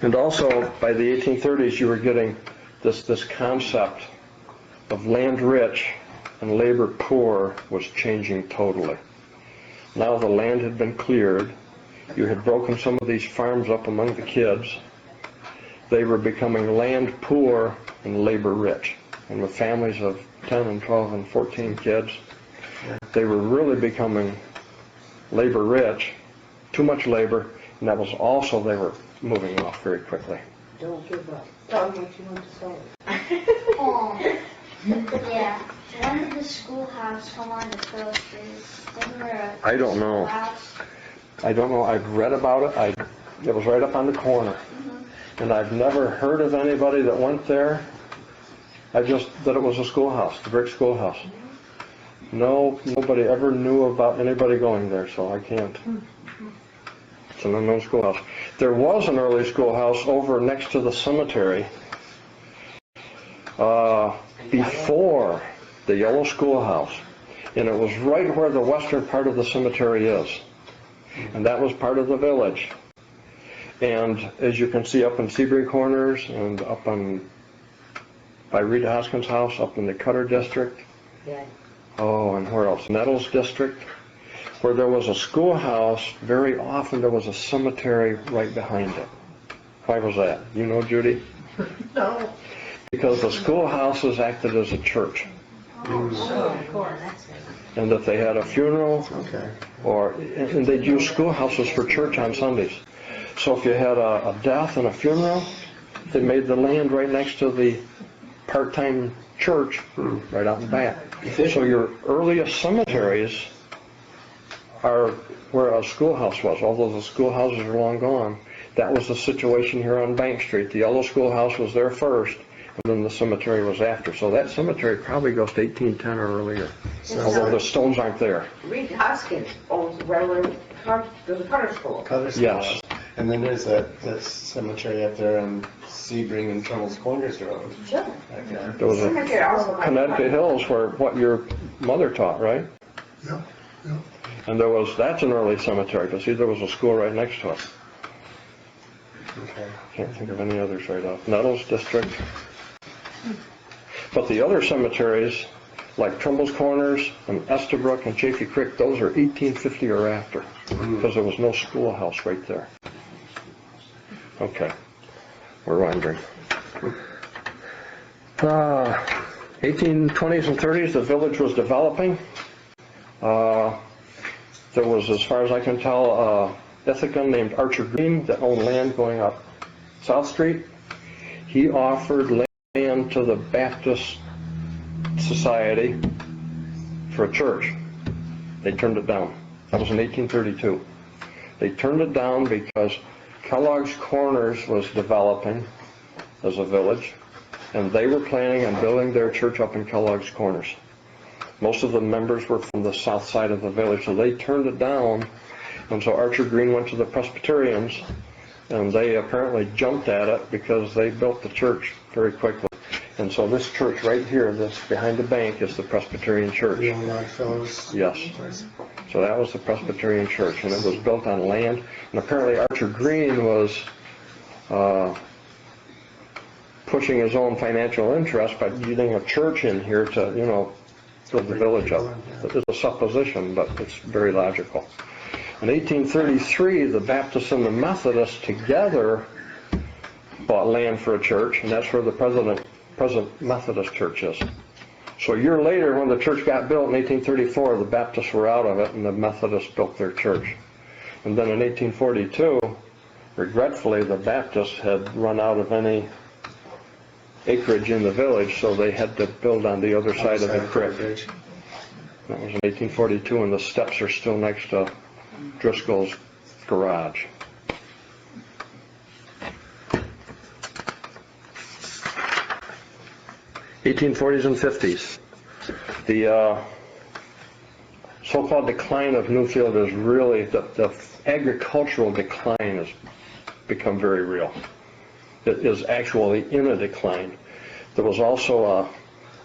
And also, by the 1830s, you were getting this concept of land rich and labor poor was changing totally. Now the land had been cleared. You had broken some of these farms up among the kids. They were becoming land poor and labor rich. And with families of 10 and 12 and 14 kids, they were really becoming labor rich, too much labor, and that was also, they were moving off very quickly. Don't give up. Tell them what you want to say. Yeah. When did the schoolhouse come on the posters? Wasn't there a I don't know. schoolhouse? I don't know, I've read about it, it was right up on the corner. And I've never heard of anybody that went there. That it was a schoolhouse, the brick schoolhouse. No, nobody ever knew about anybody going there, so I can't. It's an unknown schoolhouse. There was an early schoolhouse over next to the cemetery before the yellow schoolhouse, and it was right where the western part of the cemetery is, and that was part of the village. And as you can see up in Sebring Corners and up on by Rita Hoskins' house, up in the Cutter District. Yeah. Oh, and where else? Nettles District, where there was a schoolhouse. Very often there was a cemetery right behind it. Why was that? You know, Judy? No. Because the schoolhouses acted as a church. Oh, of course. And if they had a funeral, Okay. and they'd use schoolhouses for church on Sundays. So if you had a death and a funeral, they made the land right next to the part-time church, right out in back. So your earliest cemeteries are where a schoolhouse was, although the schoolhouses are long gone. That was the situation here on Bank Street. The yellow schoolhouse was there first, and then the cemetery was after. So that cemetery probably goes to 1810 or earlier, although the stones aren't there. Reed Hoskins owns there's a Carter School. Color School. Yes. And then there's that cemetery up there on Sebring and Trumbull's Corners Road. Sure. Okay. There was a Cemetery also has Connecticut Hills where what your mother taught, right? Yeah. And that's an early cemetery, but see, there was a school right next to it. Okay. Can't think of any others right off. Nettles District. But the other cemeteries, like Trumbull's Corners and Estabrook and Chaffee Creek, those are 1850 or after, because there was no schoolhouse right there. Okay, we're wandering. 1820s and 30s, the village was developing. There was, as far as I can tell, a Ithacan named Archer Green that owned land going up South Street. He offered land to the Baptist Society for a church. They turned it down. That was in 1832. They turned it down because Kellogg's Corners was developing as a village, and they were planning on building their church up in Kellogg's Corners. Most of the members were from the south side of the village, so they turned it down, and so Archer Green went to the Presbyterians, and they apparently jumped at it because they built the church very quickly. And so this church right here, that's behind the bank, is the Presbyterian Church. The only fellows. Yes. So that was the Presbyterian Church, and it was built on land. And apparently Archer Green was pushing his own financial interest by getting a church in here to, build the village up. It's a supposition, but it's very logical. In 1833, the Baptists and the Methodists together bought land for a church, and that's where the present Methodist Church is. So a year later, when the church got built in 1834, the Baptists were out of it, and the Methodists built their church. And then in 1842, regretfully, the Baptists had run out of any acreage in the village, so they had to build on the other side of the creek. That was in 1842, and the steps are still next to Driscoll's garage. '40s and 50s. The so-called decline of Newfield is really, the agricultural decline has become very real. It is actually in a decline. There was also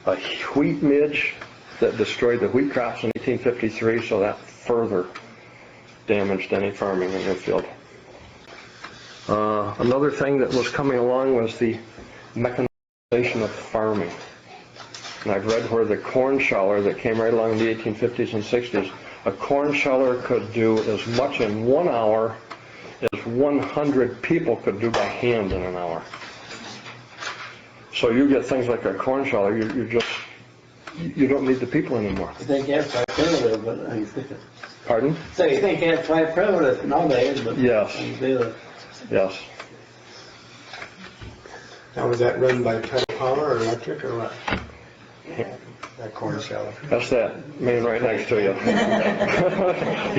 a wheat midge that destroyed the wheat crops in 1853, so that further damaged any farming in Newfield. Another thing that was coming along was the mechanization of farming. And I've read where the corn sheller that came right along in the 1850s and 60s, a corn sheller could do as much in 1 hour as 100 people could do by hand in an hour. So you get things like a corn sheller, you don't need the people anymore. You think you have to try primitive, but I think it. Pardon? So you think you have to try primitive nowadays, but. Yes. You do it. Yes. Now, was that run by pedal power or electric or what? That corn sheller. That's that man right next to you.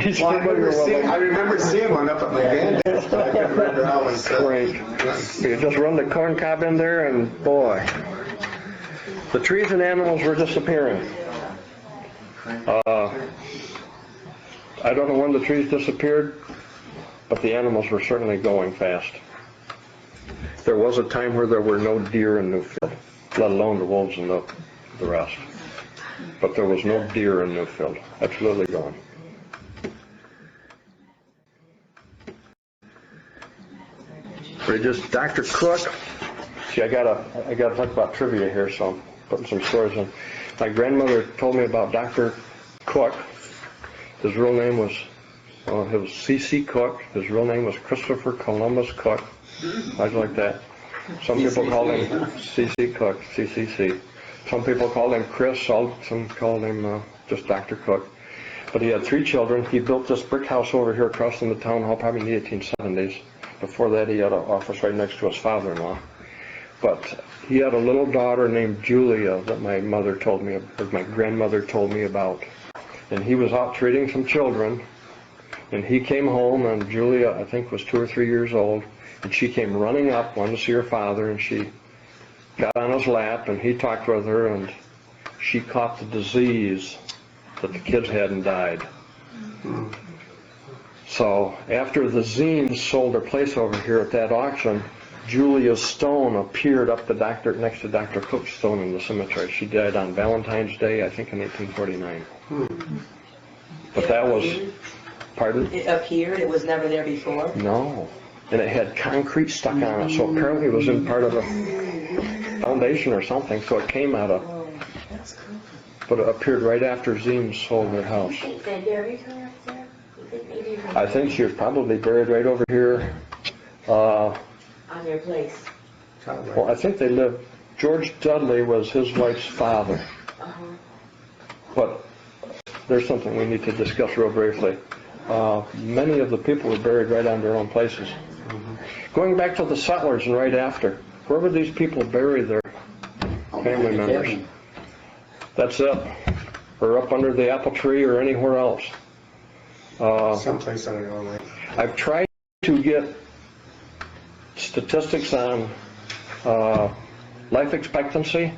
He's Well, familiar with them. I remember seeing one up at my granddad's, but I couldn't remember how it was. Great. You just run the corn cob in there, and boy, the trees and animals were disappearing. I don't know when the trees disappeared, but the animals were certainly going fast. There was a time where there were no deer in Newfield, let alone the wolves and the rest. But there was no deer in Newfield. Absolutely gone. Just Dr. Cook. See, I gotta talk about trivia here, so I'm putting some stories in. My grandmother told me about Dr. Cook. His real name was, it was C.C. Cook. His real name was Christopher Columbus Cook. Things like that. Some people called him C.C. Cook, CCC. Some people called him Chris. Some called him just Dr. Cook. But he had 3 children. He built this brick house over here across from the town hall, probably in the 1870s. Before that, he had an office right next to his father-in-law. But he had a little daughter named Julia that my mother told me, or my grandmother told me about. And he was out treating some children, and he came home, and Julia, I think, was 2 or 3 years old, and she came running up, wanted to see her father, and she got on his lap, and he talked with her, and she caught the disease that the kids had and died. So after the Zines sold their place over here at that auction, Julia's stone appeared up the next to Dr. Cook's stone in the cemetery. She died on Valentine's Day, I think in 1849. But that was, pardon? It appeared, it was never there before? No. And it had concrete stuck on it, so apparently it was in part of the foundation or something, so it came out of, Oh, that's cool. but it appered right after Zines sold their house. You think they buried her up there? You think maybe I think she was probably buried right over here. On your place? Well, I think they lived, George Dudley was his wife's father. Uh-huh. But there's something we need to discuss real briefly. Many of the people were buried right on their own places. Going back to the settlers and right after, where would these people bury their family members? That's it. Or up under the apple tree or anywhere else. Someplace on your own way. I've tried to get statistics on life expectancy.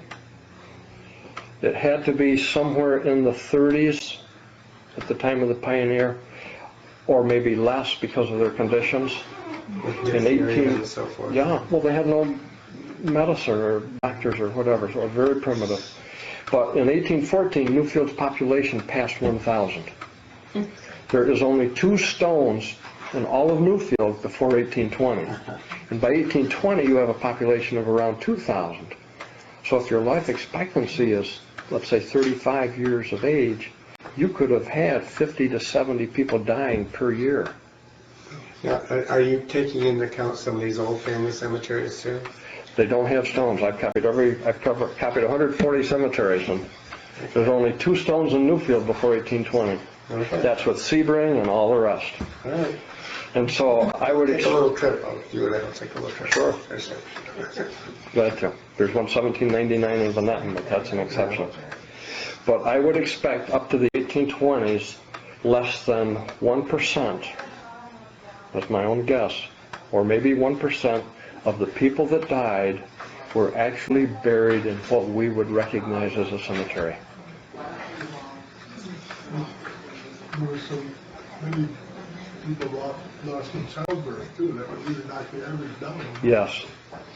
It had to be somewhere in the 30s at the time of the pioneer, or maybe less because of their conditions. In 18, and so forth. yeah, well, they had no medicine or doctors or whatever, so it was very primitive. But in 1814, Newfield's population passed 1,000. There is only 2 stones in all of Newfield before 1820. And by 1820, you have a population of around 2,000. So if your life expectancy is, let's say, 35 years of age, you could have had 50 to 70 people dying per year. Now, are you taking into account some of these old family cemeteries too? They don't have stones. I've copied 140 cemeteries, and there's only 2 stones in Newfield before 1820. Okay. That's with Sebring and all the rest. All right. And so I would Take a little trip. You and I will take a little trip. Sure. There's it. Glad to. There's one 1799 in Vanetton, but that's an exception. But I would expect up to the 1820s, less than 1%, that's my own guess, or maybe 1% of the people that died were actually buried in what we would recognize as a cemetery. There were many people lost in childbirth too. That would really knock the average down. Yes,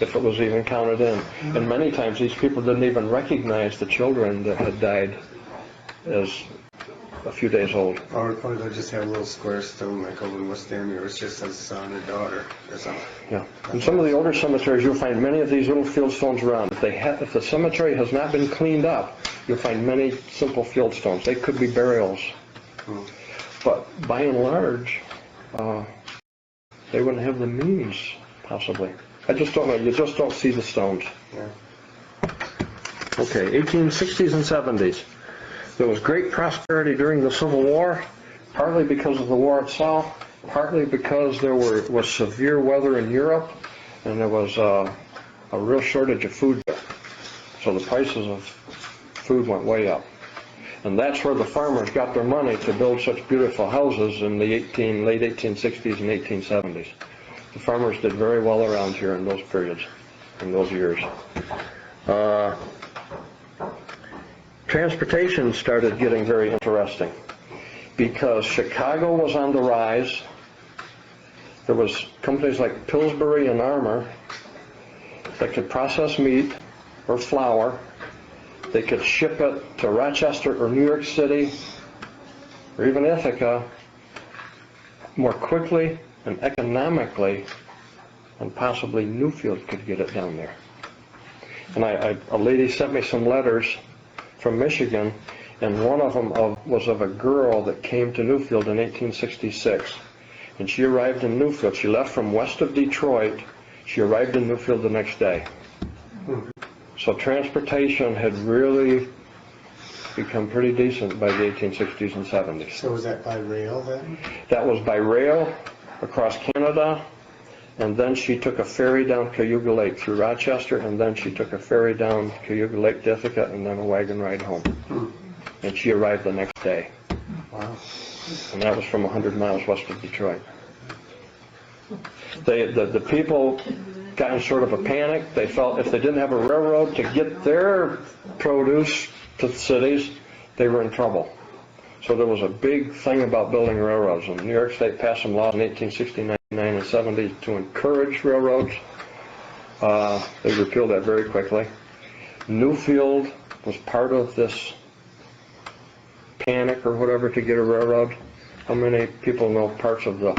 if it was even counted in. And many times these people didn't even recognize the children that had died as a few days old. Or they'll just have a little square stone like over in West End, or it's just a son or daughter or something. Yeah. In some of the older cemeteries, you'll find many of these little field stones around. If the cemetery has not been cleaned up, you'll find many simple field stones. They could be burials. But by and large, they wouldn't have the means, possibly. I just don't know. You just don't see the stones. Yeah. Okay, 1860s and 70s. There was great prosperity during the Civil War, partly because of the war itself, partly because there was severe weather in Europe, and there was a real shortage of food. So the prices of food went way up. And that's where the farmers got their money to build such beautiful houses in the late 1860s and 1870s. The farmers did very well around here in those periods, in those years. Transportation started getting very interesting because Chicago was on the rise. There was companies like Pillsbury and Armour that could process meat or flour. They could ship it to Rochester or New York City or even Ithaca more quickly and economically than possibly Newfield could get it down there. And a lady sent me some letters from Michigan, and one of them was of a girl that came to Newfield in 1866. And she arrived in Newfield. She left from west of Detroit. She arrived in Newfield the next day. So transportation had really become pretty decent by the 1860s and 70s. So was that by rail then? That was by rail across Canada, and then she took a ferry down Cayuga Lake through Rochester, and then she took a ferry down Cayuga Lake to Ithaca, and then a wagon ride home. And she arrived the next day. Wow. And that was from 100 miles west of Detroit. The people got in sort of a panic. They felt if they didn't have a railroad to get their produce to the cities, they were in trouble. So there was a big thing about building railroads, and New York State passed some laws in 1869 and 70 to encourage railroads. They repealed that very quickly. Newfield was part of this panic or whatever to get a railroad. How many people know parts of the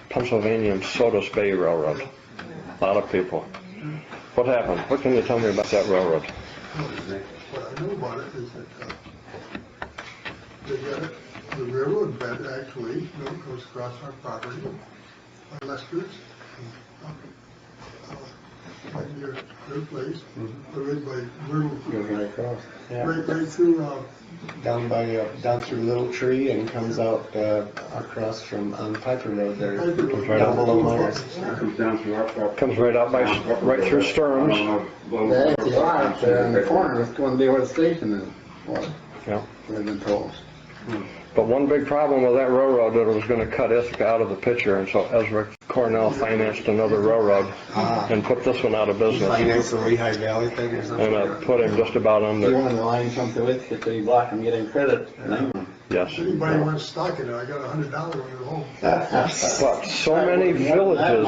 Pennsylvania and Sodus Bay Railroad? A lot of people. What happened? What can you tell me about that railroad? What I know about it is that they got it, the railroad bed actually, goes across our property by Lester's. Right near their place, right by Little, Goes right across. Yeah. right through, Down through Little Tree and comes out across from on Piper Road there. Piper Road. Right Down on. below Myers. Comes down through our property. Comes right out by, right through Sturms. The empty lot up there in the corner is going to be where the station is. What Yeah. we've been told. But one big problem with that railroad, that it was going to cut Ithaca out of the picture, and so Ezra Cornell financed another railroad and put this one out of business. Finance the Lehigh Valley thing or something? And put him just about on You the, want the line come to it, so you block them getting credit. yes. if anybody wants stock in it, I got $100 when you're home. But so many villages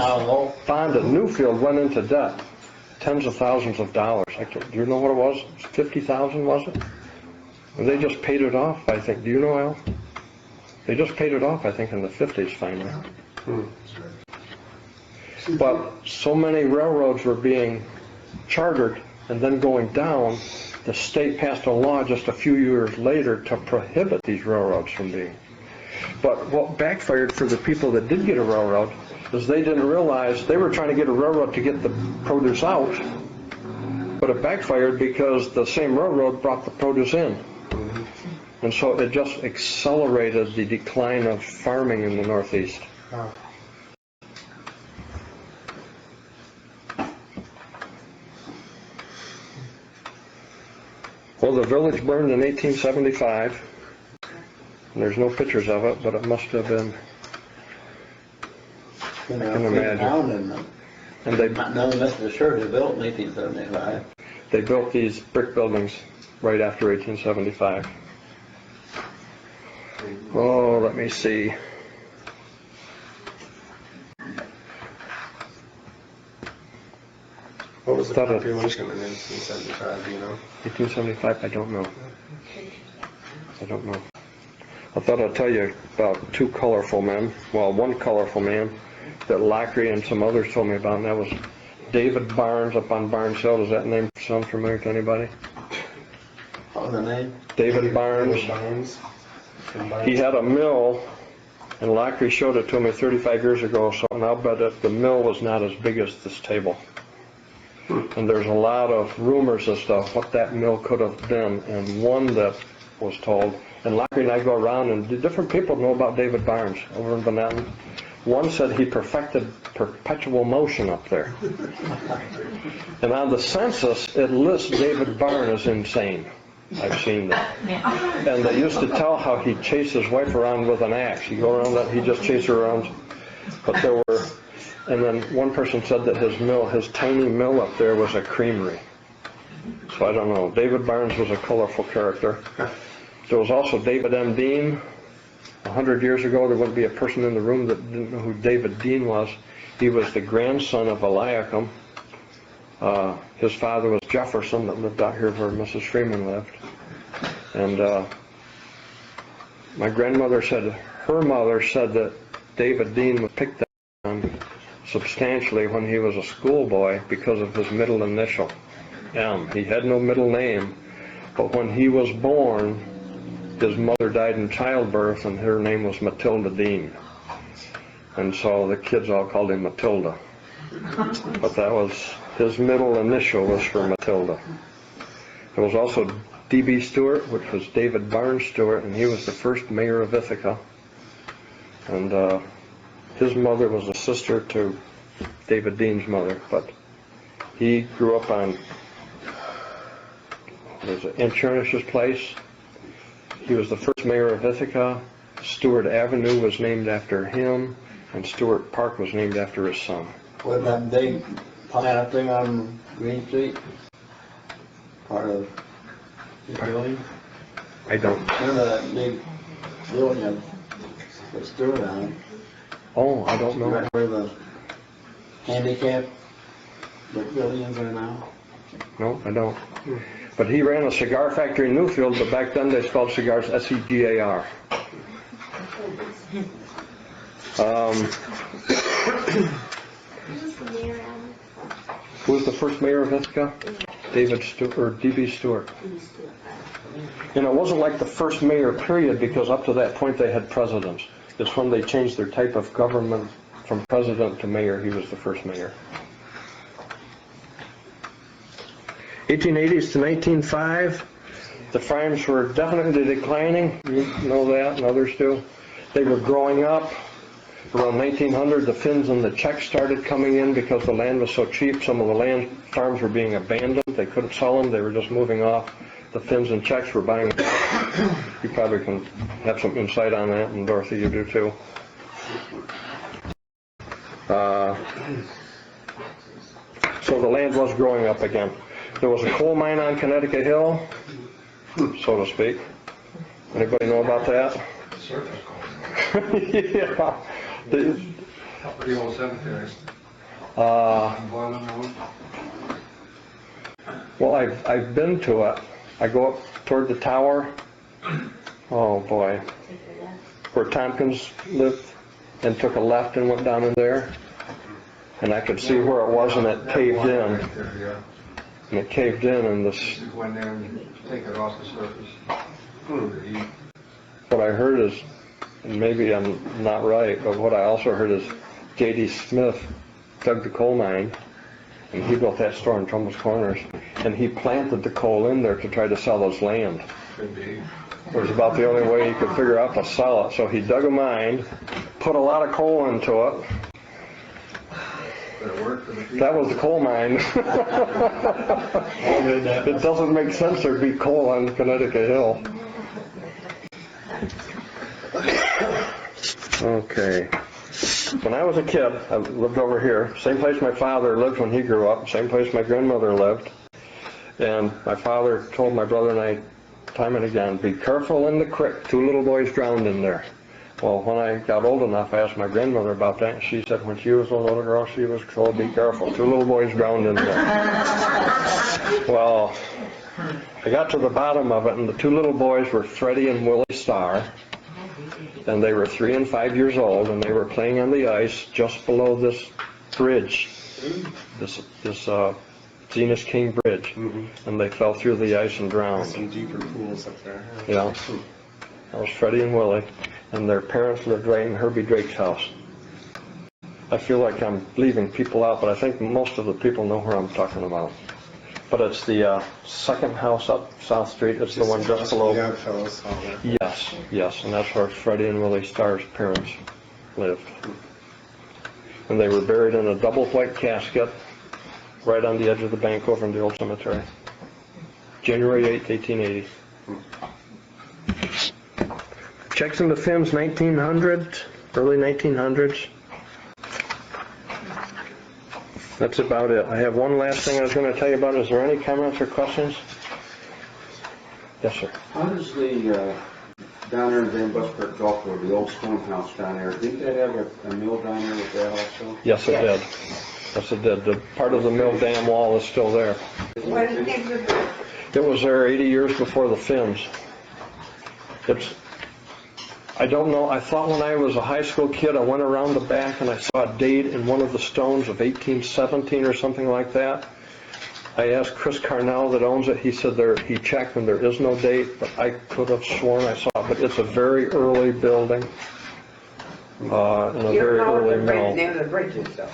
bonded, Newfield went into debt, tens of thousands of dollars. Do you know what it was? 50,000, was it? And they just paid it off, I think. Do you know, Al? They just paid it off, I think, in the 50s finally. But so many railroads were being chartered and then going down, the state passed a law just a few years later to prohibit these railroads from being. But what backfired for the people that did get a railroad is they didn't realize they were trying to get a railroad to get the produce out, but it backfired because the same railroad brought the produce in. And so it just accelerated the decline of farming in the Northeast. Oh. Well, the village burned in 1875. And there's no pictures of it, but it must have been. I can imagine. And they None of Mr. Shirley built in 1875. They built these brick buildings right after 1875. Oh, let me see. What was the population in 1875, do you know? 1875, I don't know. I don't know. I thought I'd tell you about two colorful men. Well, one colorful man that Lockery and some others told me about, and that was David Barnes up on Barnes Hill. Does that name sound familiar to anybody? What was the name? David Barnes. David Barnes. He had a mill, and Lockery showed it to me 35 years ago, so and I'll bet that the mill was not as big as this table. And there's a lot of rumors as to what that mill could have been, and one that was told, and Lockery and I go around, and different people know about David Barnes over in Benetton. One said he perfected perpetual motion up there. And on the census, it lists David Barnes as insane. I've seen that. And they used to tell how he chased his wife around with an axe. He'd go around that, he'd just chase her around. But there were, and then one person said that his mill, his tiny mill up there was a creamery. So I don't know. David Barnes was a colorful character. There was also David M. Dean. 100 years ago, there wouldn't be a person in the room that didn't know who David Dean was. He was the grandson of Eliakim. His father was Jefferson, that lived out here where Mrs. Freeman lived. And my grandmother said, her mother said that David Dean was picked on substantially when he was a schoolboy because of his middle initial, M. He had no middle name, but when he was born, his mother died in childbirth, and her name was Matilda Dean. And so the kids all called him Matilda. But that was, his middle initial was for Matilda. There was also D.B. Stewart, which was David Barnes Stewart, and he was the first mayor of Ithaca. And his mother was a sister to David Dean's mother, but he grew up on Inchurnish's place. He was the first mayor of Ithaca. Stewart Avenue was named after him, and Stewart Park was named after his son. With that big plant thing on Green Street? Part of the building? I don't. Remember that big building that Stewart on it? Oh, I don't know. Right where the handicap buildings are now? No, I don't. But he ran a cigar factory in Newfield, but back then they spelled cigars S-E-G-A-R. Who was the first mayor of Ithaca? David Stewart, or D.B. Stewart. And it wasn't like the first mayor period, because up to that point they had presidents. It's when they changed their type of government from president to mayor, he was the first mayor. 1880s to 1905, the farms were definitely declining. You know that, and others do. They were growing up. Around 1900, the Finns and the Czechs started coming in because the land was so cheap. Some of the land farms were being abandoned. They couldn't sell them. They were just moving off. The Finns and Czechs were buying them. You probably can have some insight on that, and Dorothy, you do too. So the land was growing up again. There was a coal mine on Connecticut Hill, so to speak. Anybody know about that? Yeah. Pretty old cemetery. Well, I've been to it. I go up toward the tower. Oh boy, where Tompkins lived, and took a left and went down in there, and I could see where it was, and it caved in. And it caved in, and this. Went there and take it off the surface. What I heard is, and maybe I'm not right, but what I also heard is J.D. Smith dug the coal mine, and he built that store in Trumbull's Corners, and he planted the coal in there to try to sell his land. Could be. It was about the only way he could figure out to sell it. So he dug a mine, put a lot of coal into it. That was the coal mine. It doesn't make sense there'd be coal on Connecticut Hill. Okay. When I was a kid, I lived over here. Same place my father lived when he grew up. Same place my grandmother lived. And my father told my brother and I time and again, be careful in the creek. 2 little boys drowned in there. Well, when I got old enough, I asked my grandmother about that, and she said when she was a little girl, she was told, be careful. 2 little boys drowned in there. Well, I got to the bottom of it, and the 2 little boys were Freddie and Willie Starr, and they were 3 and 5 years old, and they were playing on the ice just below this bridge, this Zenas King Bridge, and they fell through the ice and drowned. Some deeper pools up there. Yeah, that was Freddie and Willie, and their parents lived right in Herbie Drake's house. I feel like I'm leaving people out, but I think most of the people know where I'm talking about. But it's the second house up South Street. It's the one just below. Yes, yes, and that's where Freddie and Willie Starr's parents lived. And they were buried in a double white casket right on the edge of the bank over in the old cemetery. January 8th, 1880. Czechs and the Finns, 1900, early 1900s. That's about it. I have one last thing I was going to tell you about. Is there any comments or questions? Yes, sir. How does the, down there in Van Buskirk Golf Road, the old stone house down there, didn't they have a mill down there with that also? Yes, it did. Yes, it did. The part of the mill dam wall is still there. When did they build it? It was there 80 years before the Finns. I don't know. I thought when I was a high school kid, I went around the back and I saw a date in one of the stones of 1817 or something like that. I asked Chris Carnell that owns it. He said he checked and there is no date, but I could have sworn I saw it. But it's a very early building and a very early mill. You don't know what the name of the bridge is, though.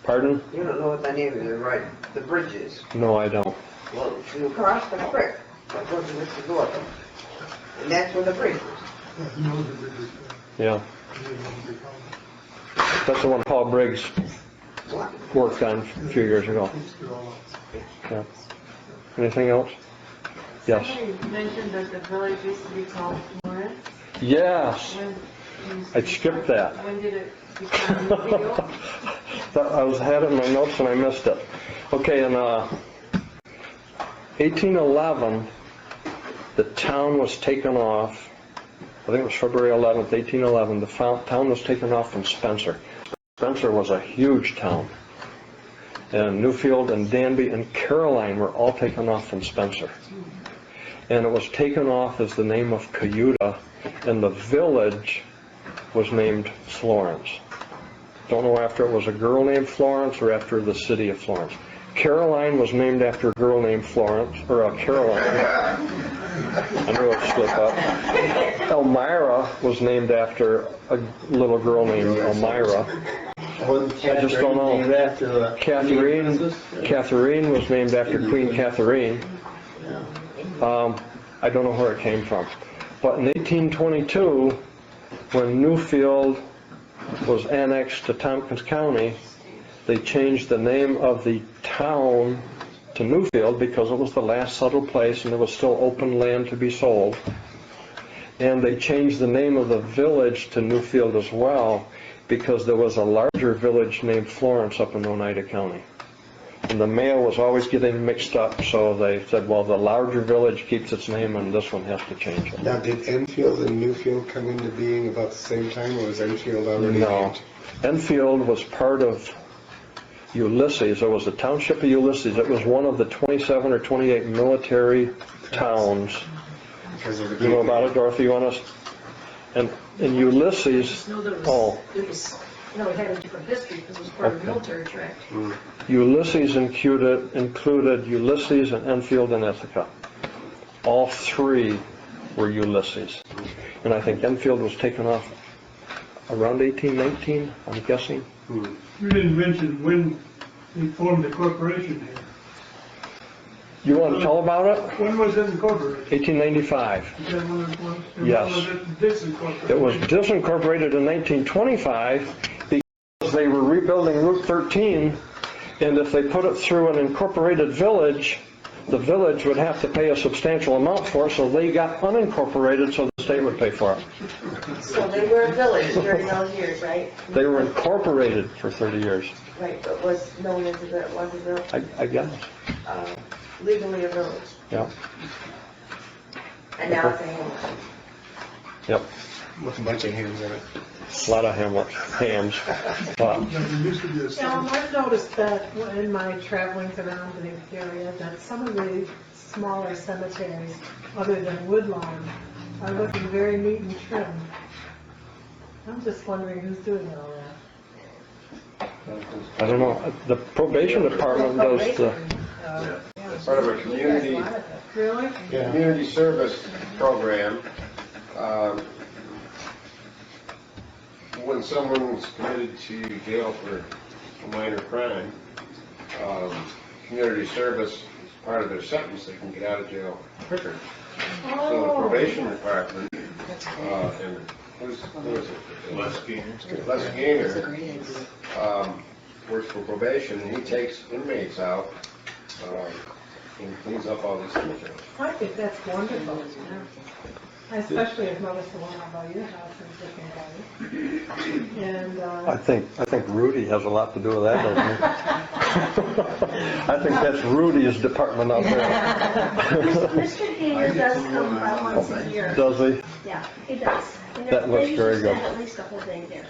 Pardon? You don't know what the name of the bridge is. No, I don't. Well, you cross the creek. That was Mr. Gordon. And that's where the bridge was. Yeah, he knows the bridges. Yeah, He knows what they call it. that's the one Paul Briggs What? worked on a few years ago. Fixed it all up. Yeah. Anything else? Yes. Somebody mentioned that the village used to be called Florence. Yes. When I skipped that. When did it become Newfield? Had it in my notes and I missed it. Okay, in 1811, the town was taken off. I think it was February 11th, 1811. The town was taken off from Spencer. Spencer was a huge town. And Newfield and Danby and Caroline were all taken off from Spencer. And it was taken off as the name of Cayuta, and the village was named Florence. Don't know after it was a girl named Florence or after the city of Florence. Caroline was named after a girl named Florence, or Caroline. I knew it would slip up. Elmira was named after a little girl named Elmira. I just don't know. Catherine was named after Queen Catherine. I don't know where it came from. But in 1822, when Newfield was annexed to Tompkins County, they changed the name of the town to Newfield because it was the last settled place and there was still open land to be sold. And they changed the name of the village to Newfield as well because there was a larger village named Florence up in Oneida County. And the mail was always getting mixed up, so they said, well, the larger village keeps its name and this one has to change it. Now, did Enfield and Newfield come into being about the same time, or was Enfield already No. named? Enfield was part of Ulysses. It was the township of Ulysses. It was one of the 27 or 28 military towns. Because of the You know about it, Dorothy? You want us? And in Ulysses, oh, It was, it had a different history because it was part of the military tract. Ulysses included Ulysses and Enfield and Ithaca. All three were Ulysses. And I think Enfield was taken off around 1819, I'm guessing. You didn't mention when they formed the corporation here. You want to tell about it? When was it incorporated? 1895. Is that when it was? Yes. Or was it disincorporated? It was disincorporated in 1925 because they were rebuilding Route 13, and if they put it through an incorporated village, the village would have to pay a substantial amount for it, so they got unincorporated so the state would pay for it. So they were a village during those years, right? They were incorporated for 30 years, Right, but was known as was a village, I guess. legally a village. Yeah. And now it's a hamlet. Yep. With a bunch of hands in it. A lot of hams. There used to be a Yeah, I've noticed that in my travelings around the area that some of the smaller cemeteries, other than Woodlawn, are looking very neat and trim. I'm just wondering who's doing all that. I don't know. The probation department does the. It's part of a community Really? community service program. When someone's committed to jail for a minor crime, community service is part of their sentence. They can get out of jail quicker. So the probation department, and who is it? Les Gainer, works for probation, and he takes inmates out and cleans up all these cemeteries. I think that's wonderful. I especially have noticed the one out by your house in Chicken Valley. And, I think Rudy has a lot to do with that, doesn't he? I think that's Rudy's department out there. Mr. Gainer does come by once a year. Does he? Yeah, he does. And That looks they very usually good. spend at least a whole day there.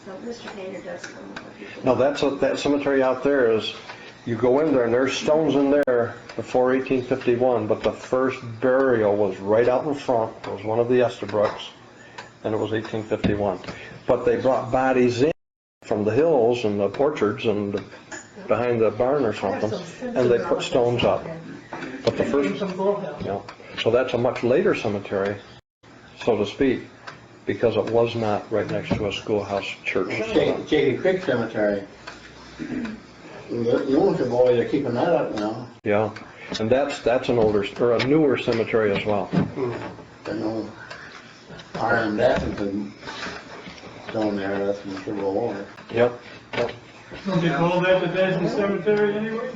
So Mr. Gainer does come. No, that cemetery out there is, you go in there and there's stones in there before 1851, but the first burial was right out in front. It was one of the Estabrooks, and it was 1851. But they brought bodies in from the hills and the orchards and behind the barn or something, and they put stones up. But the first, yeah. So that's a much later cemetery, so to speak, because it was not right next to a schoolhouse church. Shaky Creek Cemetery. The only boy, they're keeping that up now. Yeah, and that's an older, or a newer cemetery as well. I know Iron Daffington down there, that's from Civil War. Yep. Don't they call that the Dazen Cemetery anyway?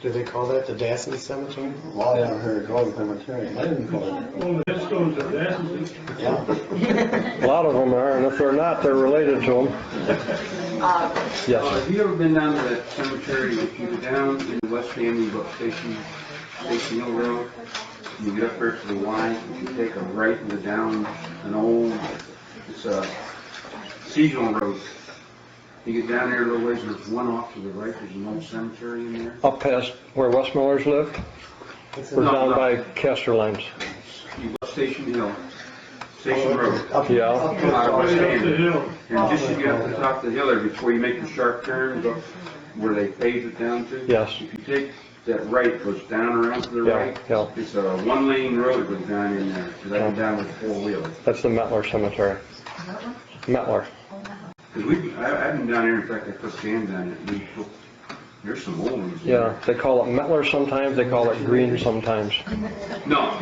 Do they call that the Dasson Cemetery? Well, I haven't heard it called cemetery. I didn't call it. All the headstones are Dasons. Yeah. A lot of them are, and if they're not, they're related to them. Yes. Have you ever been down to that cemetery, if you go down in the West End, you go up Station Hill Road, you get up there to the Y, you take a right and go down an old, it's a seasonal road. You get down there a little ways, there's one off to the right, there's an old cemetery in there. Up past where West Millers lived? Or down by Casterlines? You go up Station Hill, Station Road. Yeah. Out of West Up the End. hill. And just as you get up to the top of the hill there, before you make your sharp turn, up where they paved it down to. Yes. If you take that right, it goes down around to the Yeah, right. yeah. It's a one-lane road that goes down in there, because I go down with four wheels. That's the Metler Cemetery. Metler. Because I've been down here, in fact, I put Jan down it, there's some old ones. in Yeah, they call it Metler sometimes, they call it Green sometimes. there. No,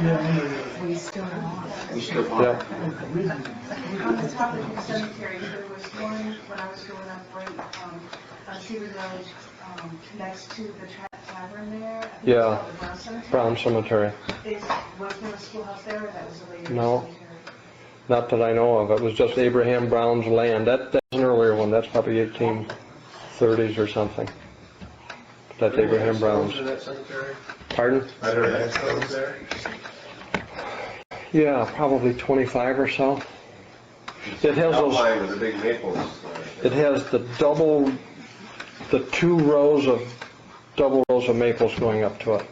We still are. we still Yeah. are. On the top of the cemetery, there was one when I was growing up, right, on Cedar Village, next to the tavern there. I think it's Yeah. called the Brown Cemetery. Brown Cemetery. Was there a schoolhouse there, or that was a later No. cemetery? Not that I know of. It was just Abraham Brown's land. That's an earlier one. That's probably 1830s or something. That's Abraham Brown's. In that cemetery? Pardon? I don't know, stones there? Yeah, probably 25 or so. It has those, Outline with the big maples. it has the two rows of, double rows of maples going up to it.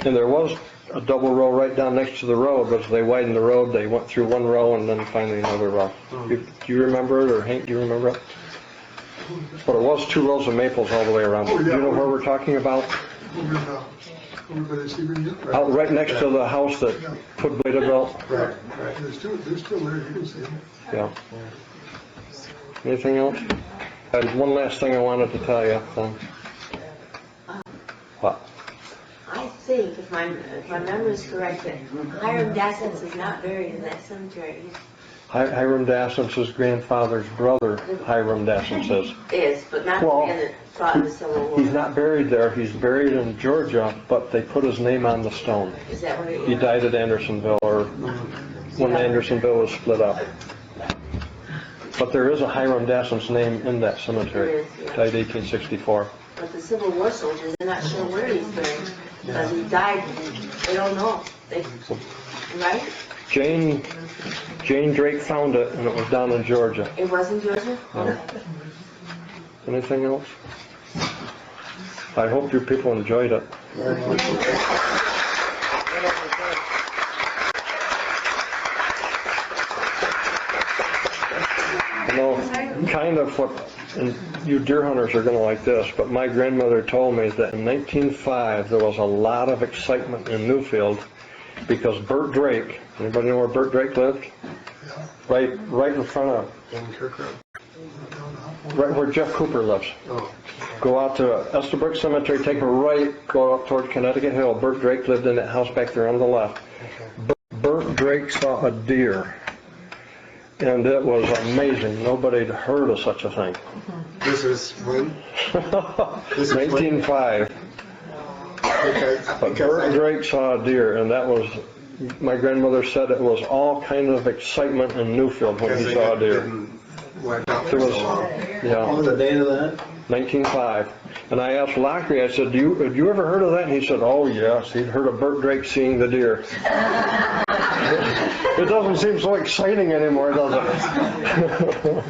And there was a double row right down next to the road, but as they widened the road, they went through one row and then finally another row. Do you remember it, or Hank, do you remember it? But it was two rows of maples all the way around. Do you know where we're talking about? Over by the Sebring Hill. Out right next to the house that Pudweta built? Right, right. They're still there, you can see them. Yeah. Anything else? And one last thing I wanted to tell you. What? I think, if my memory is correct, that Hiram Dassens is not buried in that cemetery. Hiram Dassens' grandfather's brother, Hiram Dassens Is, but not the Well, man that fought in the Civil War. He's not buried there. He's buried in Georgia, but they put his name on the stone. Is that where He died at Andersonville, or when Andersonville was split up. But there is a Hiram Dassens name in that cemetery. There is, yeah. Died 1864. But the Civil War soldiers, they're not sure where he's buried. Because he died, they don't know. Right? Jane Drake found it, and it was down in Georgia. It was in Georgia? Yeah. Anything else? I hope you people enjoyed it. You know, kind of what, and you deer hunters are going to like this, but my grandmother told me that in 1905 there was a lot of excitement in Newfield because Bert Drake, anybody know where Bert Drake lived? Right in front of, right where Jeff Cooper lives. Go out to Estabrook Cemetery, take a right, go up toward Connecticut Hill. Bert Drake lived in that house back there on the left. Bert Drake saw a deer, and it was amazing. Nobody had heard of such a thing. This was when? This 1905. But Bert Drake saw a deer, and that was, my grandmother said it was all kind of excitement in Newfield when he saw a deer. It was, What yeah, was the date of that? 1905. And I asked Lockery, I said, have you ever heard of that? And he said, oh yes, he'd heard of Bert Drake seeing the deer. It doesn't seem so exciting anymore, does it?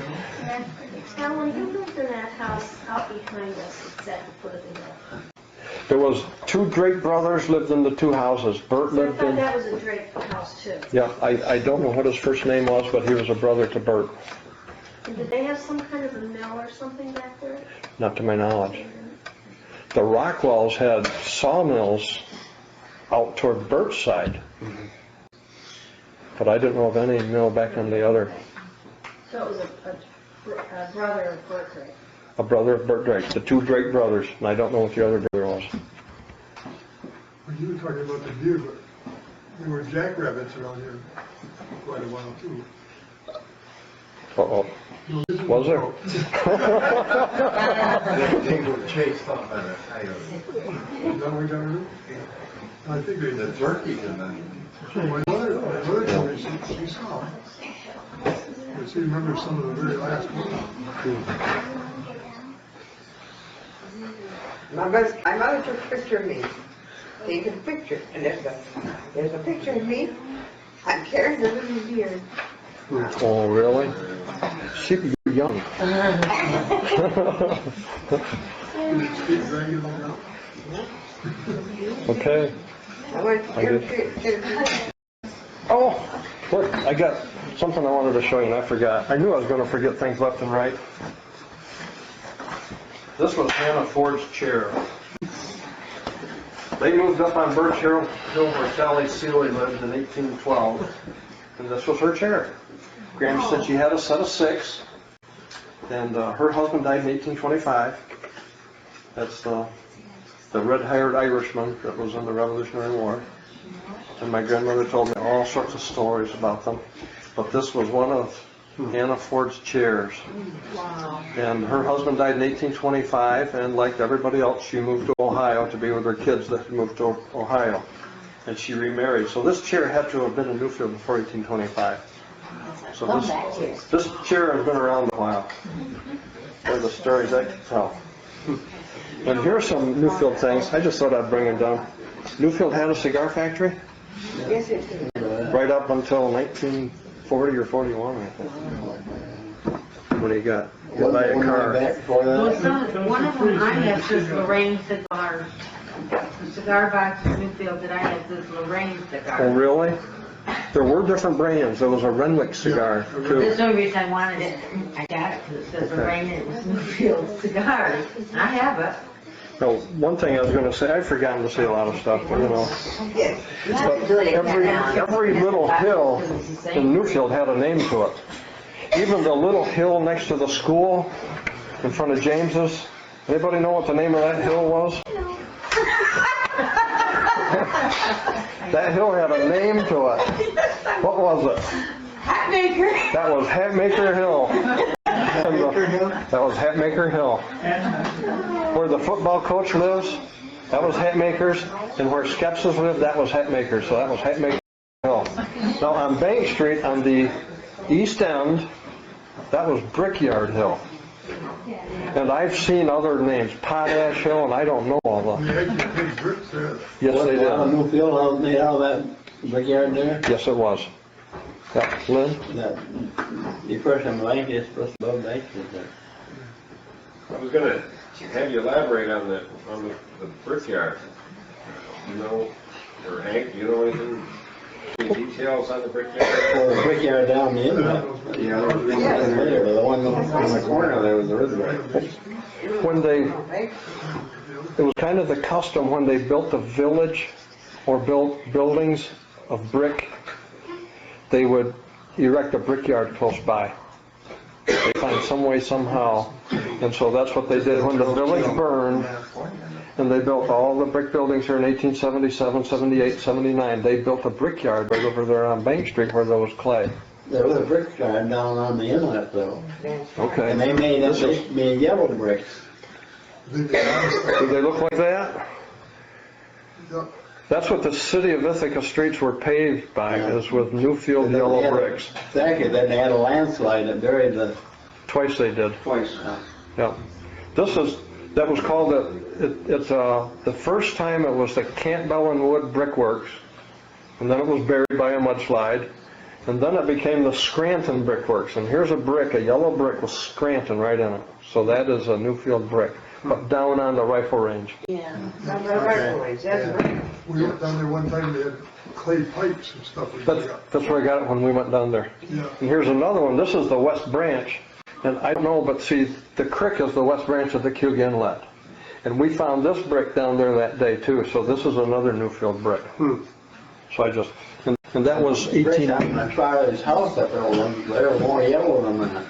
Now, when you lived in that house out behind us, it's at the foot of the hill. There was two Drake brothers lived in the two houses. Bert So I lived thought in, that was a Drake house too. yeah, I don't know what his first name was, but he was a brother to Bert, And did they have some kind of a mill or something back there? not to my knowledge. The Rockwells had sawmills out toward Bert's side, but I didn't know of any mill back on the other. So it was a brother of Bert Drake. a brother of Bert Drake, the two Drake brothers, and I don't know what the other brother was. Well, you were talking about the deer, but there were jackrabbits around here for quite a while too. Uh-oh. Was there? They were chased off on a coyote. Is that what we got to do? I think they The did. turkeys and then. My mother told me she saw them. But she remembers some of the very last ones. My mother took a picture of me. Take a picture, and there's a picture of me. I'm carrying the little deer. Oh, really? She'd be young. Keep dragging them out. Okay. I went I did. to Oh, look, I got something I wanted to show you and I forgot. I knew I was going to forget things left and right. This was Hannah Ford's chair. They moved up on Birch Hill where Sally Seeley lived in 1812, and this was her chair. Graham said she had a set of 6, and her husband died in 1825. That's the red-haired Irishman that was in the Revolutionary War. And my grandmother told me all sorts of stories about them. But this was one of Hannah Ford's chairs. Wow. And her husband died in 1825, and like everybody else, she moved to Ohio to be with her kids that had moved to Ohio. And she remarried. So this chair had to have been in Newfield before 1825. So this chair has been around a while. They're the stories I can tell. And here's some Newfield things. I just thought I'd bring them down. Newfield had a cigar factory Yes, it did. right up until 1940 or 41, I think. What do you got? You buy a car. Well, one of them I have says Lorraine Cigar. The cigar box in Newfield that I have says Lorraine Oh, Cigar. really? There were different brands. There was a Renwick cigar, That's too. the only reason I wanted it. I got it because it says Lorraine and it was Newfield Cigars. I have it. No, one thing I was going to say, I've forgotten to say a lot of stuff, but you know. Yes. But every little hill in Newfield had a name to it. Even the little hill next to the school in front of James's. Anybody know what the name of that hill was? That hill had a name to it. What was it? Hatmaker. That was Hatmaker Hill. That was Hatmaker Hill. Where the football coach lives, that was Hatmaker's. And where Skepsis lived, that was Hatmaker's. So that was Hatmaker Hill. Now on Bank Street, on the east end, that was Brickyard Hill. And I've seen other names, Potash Hill, and I don't know all the. We had some big bricks there. Yes, they did. Newfield, made out of that brickyard there? Yes, it was. Yeah, Lynn? That depression blanket is supposed to go back to there. I was gonna have you elaborate on the brickyard. You know, or Hank, you know anything, any details on the brickyard? Well, the brickyard down the inlet. Yeah, there was one there, the one on the corner there was the river. When it was kind of the custom when they built a village or built buildings of brick, they would erect a brickyard close by. They find some way somehow, and so that's what they did. When the village burned, and they built all the brick buildings here in 1877, 78, 79, they built a brickyard right over there on Bank Street where there was clay. There was a brickyard down on the inlet though. Okay. And they made yellow bricks. Did they look like that? That's what the city of Ithaca streets were paved by, is with Newfield yellow bricks. Exactly, then they had a landslide that buried the... Twice they did. Twice. Yeah. That was called, the first time it was the Campbell and Wood Brickworks, and then it was buried by a mudslide, and then it became the Scranton Brickworks, and here's a brick, a yellow brick with Scranton right in it. So that is a Newfield brick, but down on the rifle range. Yeah. That's right. We went down there one time, they had clay pipes and stuff. That's where I got it when we went down there. Yeah. And here's another one. This is the West Branch. And I don't know, but see, the creek is the West Branch of the Cug Inlet. And we found this brick down there that day too. So this is another Newfield brick. So and that was 18... My father's house up there, they were more yellow than that.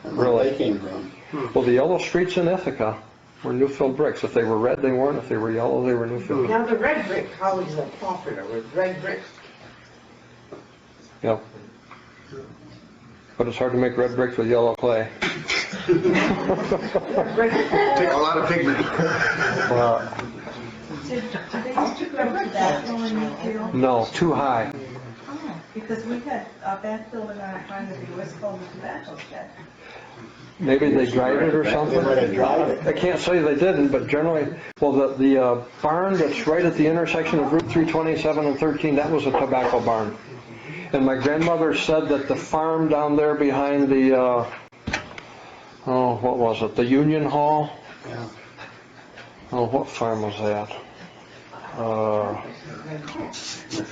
Really? They came from. Well, the yellow streets in Ithaca were Newfield bricks. If they were red, they weren't. If they were yellow, they were Newfield. Now, the red brick houses are popular with red bricks. Yep. But it's hard to make red bricks with yellow clay. Take a lot of pigment. Did they used to grow tobacco in Newfield? No, too high. Oh, because we had a back building on our farm that we always called the tobacco shed. Maybe they dried it or something. They might have dried it. I can't say they didn't, but generally, well, the barn that's right at the intersection of Route 327 and 13, that was a tobacco barn. And my grandmother said that the farm down there behind the, what was it, the Union Hall? Yeah. Oh, what farm was that?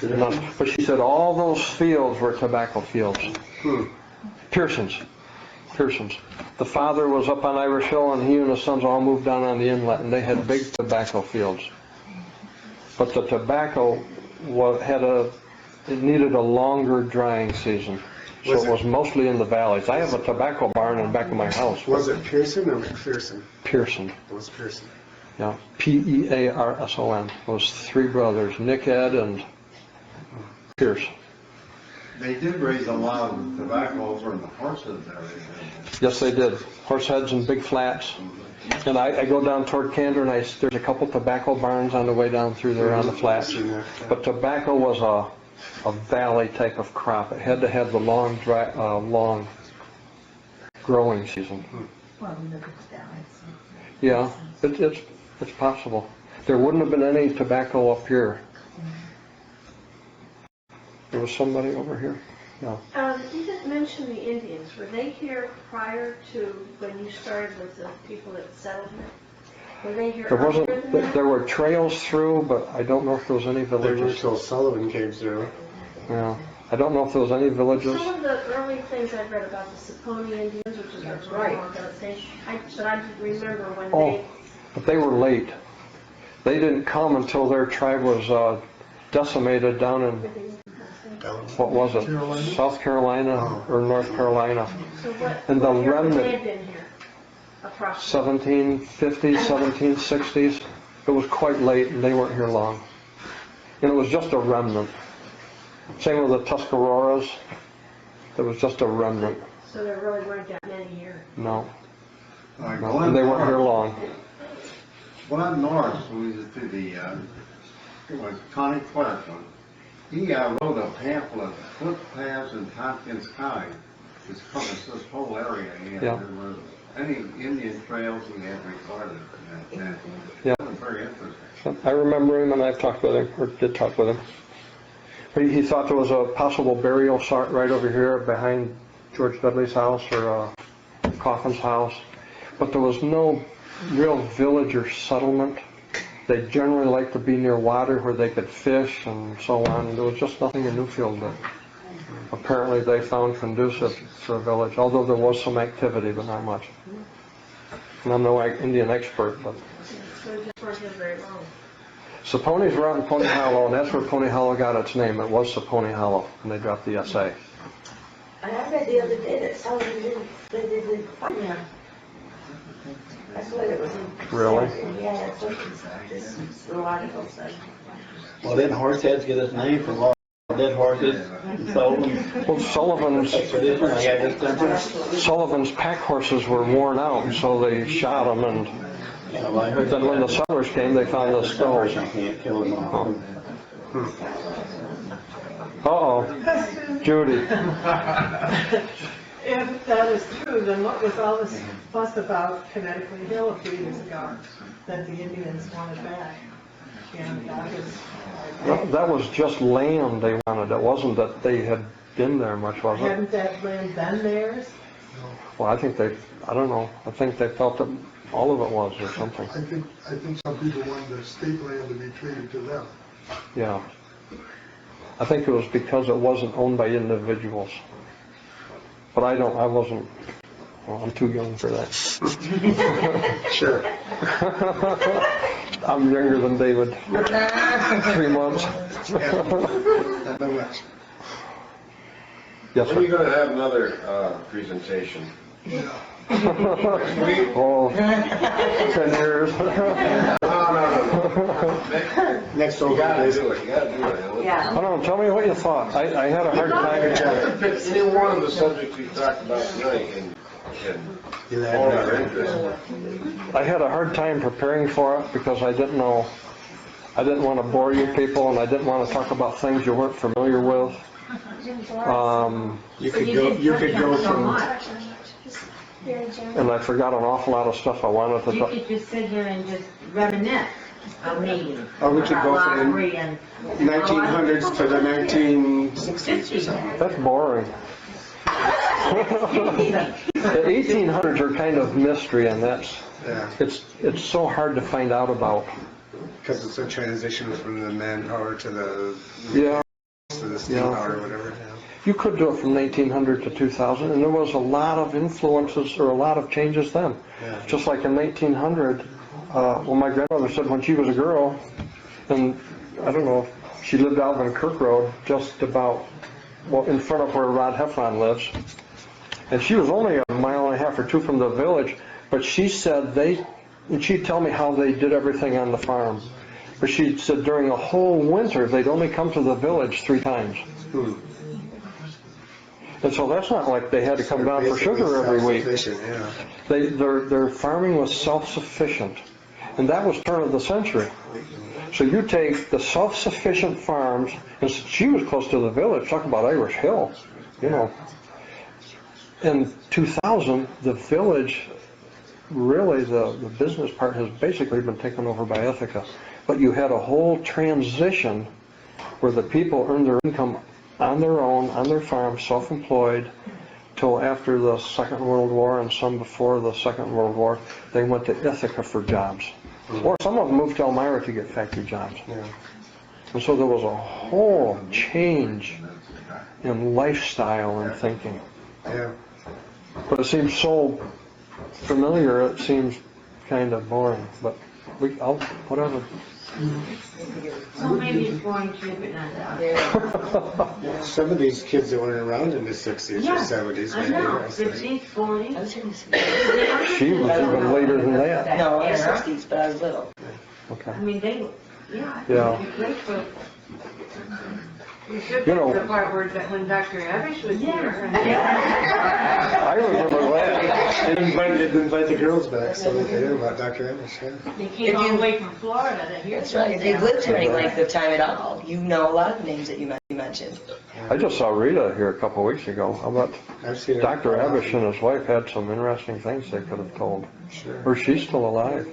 No, but she said all those fields were tobacco fields. Pearson's. The father was up on Irish Hill, and he and his sons all moved down on the inlet, and they had big tobacco fields. But the tobacco it needed a longer drying season, so it was mostly in the valleys. I have a tobacco barn in the back of my house. Was it Pearson or McPherson? Pearson. It was Pearson. Yeah, Pearson. It was three brothers, Nick, Ed, and Pierce. They did raise a lot of tobacco over in the horses area. Yes, they did. Horse heads and big flats. And I go down toward Candor, and there's a couple tobacco barns on the way down through there on the flats. But tobacco was a valley type of crop. It had to have the long growing season. Well, we look at the balance. Yeah, it's possible. There wouldn't have been any tobacco up here. There was somebody over here? No. You didn't mention the Indians. Were they here prior to when you started with the people that settled here? Were they here earlier than that? There were trails through, but I don't know if there was any They were villages. until Sullivan came through. Yeah. I don't know if there was any villages. Some of the early things I've read about the Saponi Indians, which is That's right. right. But I remember when Oh, but they were late. They didn't come until their tribe was decimated down in, what was it, Carolina? South Carolina or North Carolina. So what And the year would they remnant, have been here? Approximately. 1750s, 1760s. It was quite late, and they weren't here long. And it was just a remnant. Same with the Tuscaroras. There was just a remnant. So there really weren't that many here. No. And they weren't here long. Glenn Norris, who was to the Connie Clark one, he wrote a pamphlet, Footpaths in Tompkins County, which covers this whole area. And Yeah. there were any Indian trails he had recorded in that pamphlet. Yeah. It was very interesting. I remember him, and I've talked with him, or did talk with him. He thought there was a possible burial site right over here behind George Dudley's house or Coffin's house, but there was no real village or settlement. They generally liked to be near water where they could fish and so on, and there was just nothing in Newfield that apparently they found conducive to a village, although there was some activity, but not much. And I'm no Indian expert, but So they just weren't here very long. Saponis were out in Pony Hollow, and that's where Pony Hollow got its name. It was Saponi Hollow, and they dropped the S.A. And I read the other day that Sullivan didn't find them. That's what it was. Really? Yeah, that's what this little article said. Well, didn't horse heads get its name from all the dead horses? Sullivan. Well, Expedition, I got this Sullivan's pack horses were worn out, and so they shot them, and Yeah, well, I heard then when the settlers came, they found the skulls. You can't kill them all. Uh-oh, Judy. If that is true, then what was all this fuss about Connecticut Hill a few years ago, that the Indians wanted back? And That was just land they wanted. It wasn't that they had been there much, was it? hadn't that land been theirs? Well, I don't know. I think they felt that all of it was or something. I think some people wanted the state land to be traded to them. Yeah. I think it was because it wasn't owned by individuals. But well, I'm too young for that. Sure. I'm younger than David. 3 months. Not much. Yes, When are you sir. going to have another presentation? Yeah. Oh, 10 years. No. Next You over, gotta please. do it, you gotta do it, Alan. Yeah. I don't know, tell me what you thought. I had a hard time. Any one of the subjects we talked about tonight and all our interest. I had a hard time preparing for it because I didn't know, I didn't want to bore you people and I didn't want to talk about things you weren't familiar with. You could go so from, much. And I forgot an awful lot of stuff I wanted to You talk. could just sit here and just reminisce of meetings. Or we could go about from lottery and 1900s to the 1960s or something. That's boring. The 1800s are kind of mystery and that's, Yeah, it's so hard to find out about. because it's a transition from the manpower to the Yeah. to the steam Yeah. power or whatever. Yeah. You could do it from 1900 to 2000, and there was a lot of influences or a lot of changes then. Yeah. Just like in 1900, well, my grandmother said when she was a girl, and I don't know, she lived out on Kirk Road, just about, well, in front of where Rod Heffron lives. And she was only a mile and a half or two from the village, but she said and she'd tell me how they did everything on the farm. But she said during a whole winter, they'd only come to the village 3 times. And so that's not like they had to come down for sugar every week. Yeah. Their farming was self-sufficient. And that was turn of the century. So you take the self-sufficient farms, and she was close to the village, talk about Irish Hill, you know. In 2000, the village, really the business part has basically been taken over by Ithaca. But you had a whole transition where the people earned their income on their own, on their farm, self-employed, till after the Second World War and some before the Second World War, they went to Ithaca for jobs. Or some of them moved to Elmira to get factory jobs. Yeah. And so there was a whole change in lifestyle and thinking. Yeah. But it seems so familiar, it seems kind of boring, but whatever. So maybe it's going to, but not that. Some of these kids that weren't around in the 60s Yeah, or 70s, I maybe. know, I think. 50s, 40s. She was even later than that. No, in the 60s, but I was little. Okay. I mean, they, yeah. Yeah. Great for. You know, The part where, when Dr. Abish was here. I remember that. They'd invite the girls back so they could hear about Dr. Ennis, yeah. They came all the way from Florida to hear. That's right. If they've lived here any length of time at all, you know a lot of names that you mentioned. I just saw Rita here a couple of weeks ago. How about I've seen her. Dr. Abish and his wife had some interesting things they could have told. Sure. Or she's still alive.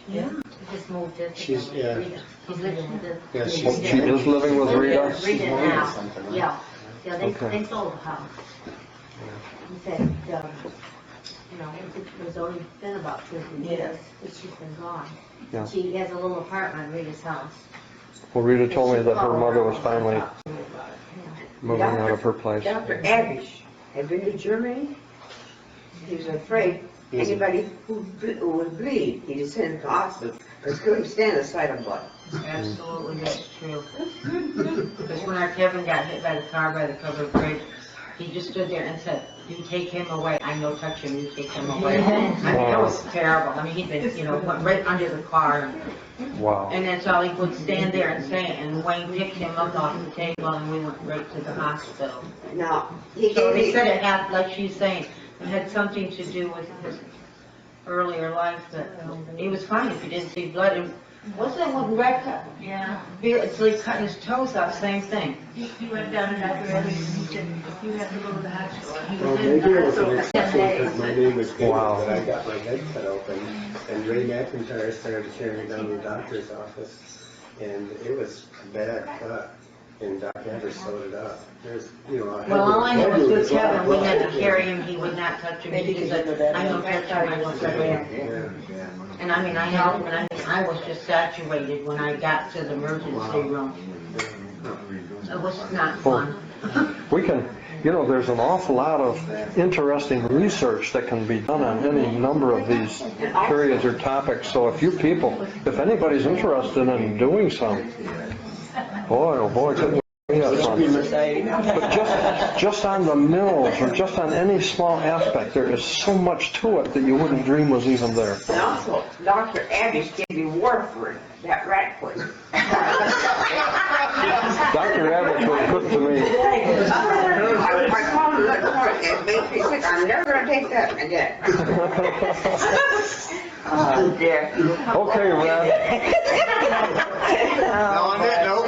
Yeah. He just moved to. She's, yeah. He's living with the. Yeah, She is living with Rita? Rita now. Something, right? Yeah. Yeah, Okay. they sold the house. He said, you know, it was only been about 50 years, but she's been gone. Yeah. She has a little apartment in Rita's house. Well, Rita told me that her mother was finally moving out of her place. Dr. Abish had been to Germany. He was afraid anybody who would bleed, he just sent him to hospital, because couldn't stand the sight of blood. Absolutely, that's true. Because when our Kevin got hit by the car by the covered bridge, he just stood there and said, "You take him away. I know touch him. You take him away." I mean, it was terrible. I mean, he'd been, you know, went right under the car. Wow. And that's all he would stand there and say. And Wayne picked him up off the table and we went right to the hospital. Now, he So gave they me, said it had, like she's saying, it had something to do with his earlier life, but he was fine if he didn't see blood. And wasn't it when Red cut? Yeah. It's like cutting his toes off, same thing. He went down to Dr. Evans and he said, "You have to go to the hospital." He Well, was in maybe the it was an hospital for 10 exception days. because my name was David, Wow. but I got my head cut open. And Ray McIntyre started carrying me down to the doctor's office. And it was a bad cut. And Dr. Evers sewed it up. There's, you know, Well, all I know was with blood, Kevin, we had to blood. carry him, he would not touch him. Maybe He because said, you know that. I don't touch him, I don't touch him. Yeah. And I mean, I held him, and I mean, I was just saturated when I got to the emergency room. It was not fun. We can, you know, there's an awful lot of interesting research that can be done on any number of these periods or topics. So if you people, if anybody's interested in doing some, boy, oh boy, couldn't But just on the mills or just on any small aspect, there is so much to it that you wouldn't dream was even there. And also, Dr. Abish gave me Warford, that rat poison. Dr. Abbott was good to me. I called him that morning, it made me sick, I'm never gonna take that again. Oh dear. Okay, Red. On that note.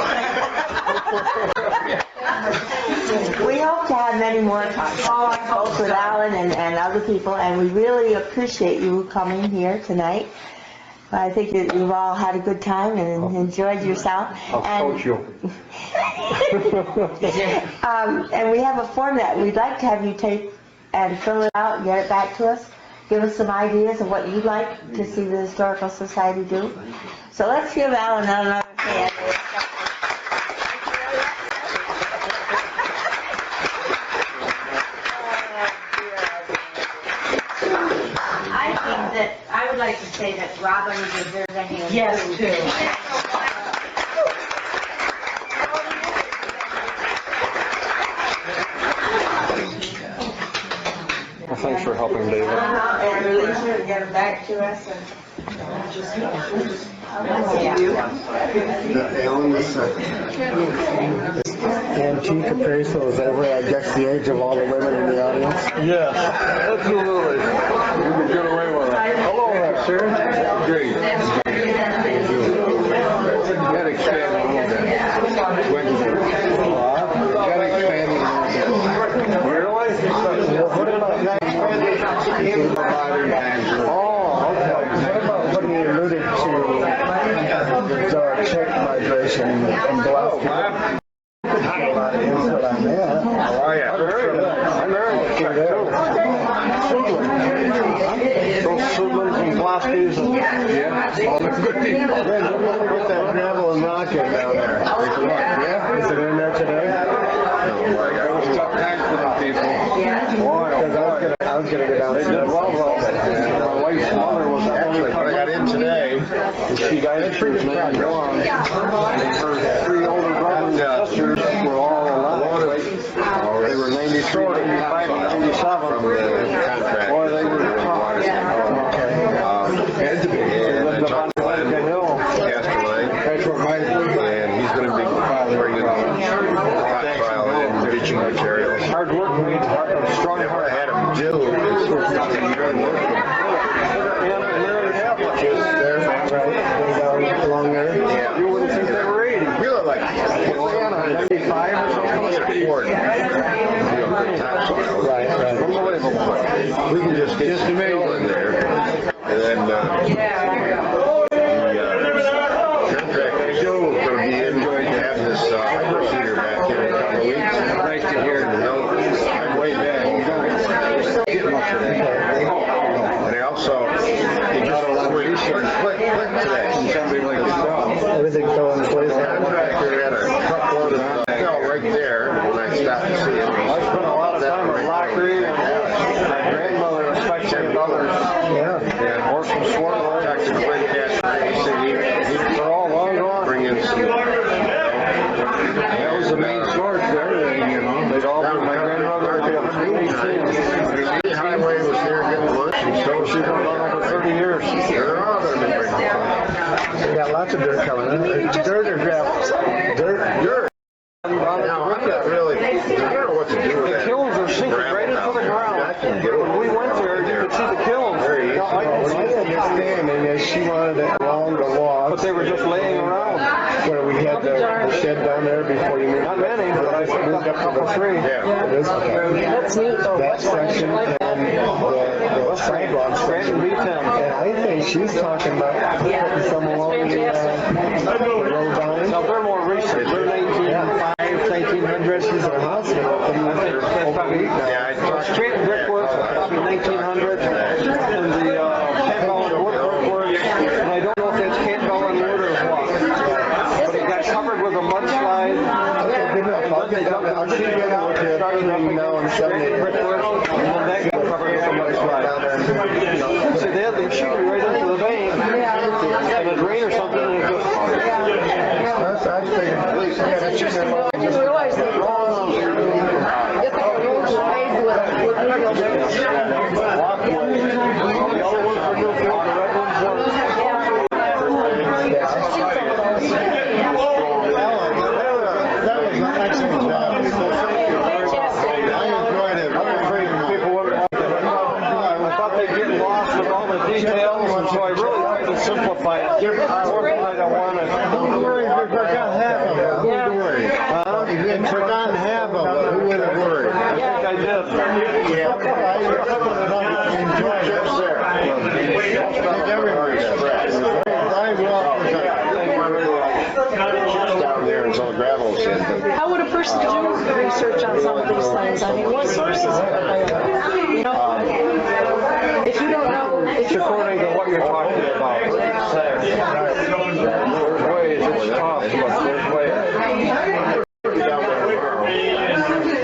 We hope to have many more talks with Alan and other people, and we really appreciate you coming here tonight. I think that you've all had a good time and enjoyed yourself. I'll coach you. And we have a form that we'd like to have you take and fill it out and get it back to us. Give us some ideas of what you'd like to see the Historical Society do. So let's give Alan another hand. I would like to say that Robin deserves a hand. Yes, too. Well, thanks for helping, David. And release her and get her back to us. Alan was antique appraisal, is that where I guess the age of all the women in the audience? Yes, absolutely. You can get away with it. Hello there, sir. Great. You gotta expand a little bit. Wednesday. You gotta expand a little bit. Really? What about that? Oh, okay. What about when you alluded to the check migration and glass? A lot of input on that. Oh, yeah. I'm very check too. Those Sublins and Glasgows and all the good people. Get that gravel and rock in down there. Yeah, is it in there today? It was tough times for the people. Because I was gonna go down. They did well, though. My wife's mother was Actually, when I got in today, she got it pretty bad. Her three older brothers and sisters were all alive. They were 94, 95, and 97. Boy, they were tough. and to be Lived up on Lincoln Hill. That's what my, and he's going to be bringing stockpile and teaching materials. Hard work means strong What I heart. had him do is Along there. yeah. You wouldn't think they were 80. We look like 95 or something. we can afford topsoil. Right. Unbelievable. We can just get some fill in there, and then the contractor Joe will be enjoying to have this procedure back here in a couple of weeks. Nice to hear. I'm way back. Getting up today. And I also, it just click today. Somebody like yourself. Everything fell in place. The contractor had a truckload of fill right there when I stopped to see it. I spent a lot of time at Lockery and my grandmother, especially and others. Yeah. Orson Swartler. Dr. Quinn Casper, he said They're all long gone. bring in some. That was the main source for everything, you know. They'd all been, my grandmother would be 118. The highway was here getting lunch, and so She's been on over 30 years. they're all going to be bringing some. We got lots of dirt coming in. Dirt or gravel? Dirt. Now, I'm not really, I don't know what to do with The that. kilns are sinking right into the ground. When we went there, you could see the kilns. My understanding is she wanted it along the wall. But they were just laying around. Where we had the shed down there before you moved. Not many, but I picked up a couple, three. Yeah. It is. That's neat though. That section and the sidewalks. Scranton B10. And I think she's talking about putting some along the road line. No, they're more recent. They're 1900s. She's in a hospital. I think that's probably Yeah, I talked Scranton Brickworks, that's the 1900s, and the Campbell and Woodwork Works, and I don't know if that's Campbell and Wood or what. But it got covered with a mudslide. I'll get down. I'll get you out there. Started up Now in Scranton 78. Brickworks, and then that got covered with a mudslide. So they had the machinery right into the vein, and it'd rain or something, and it just... I figured, at least, yeah, that's just. really have to simplify it. I don't want to. Don't worry, if you forgot half of it, who'd worry? If you had forgotten half of it, who would have worried? I think I did. Yeah. Enjoy it. Everybody's stressed. Down there is all gravel. How would a person do research on some of these things? I mean, what sources? You know, if you don't know, It's according to what you're talking about. There's ways, it's tough, but there's ways.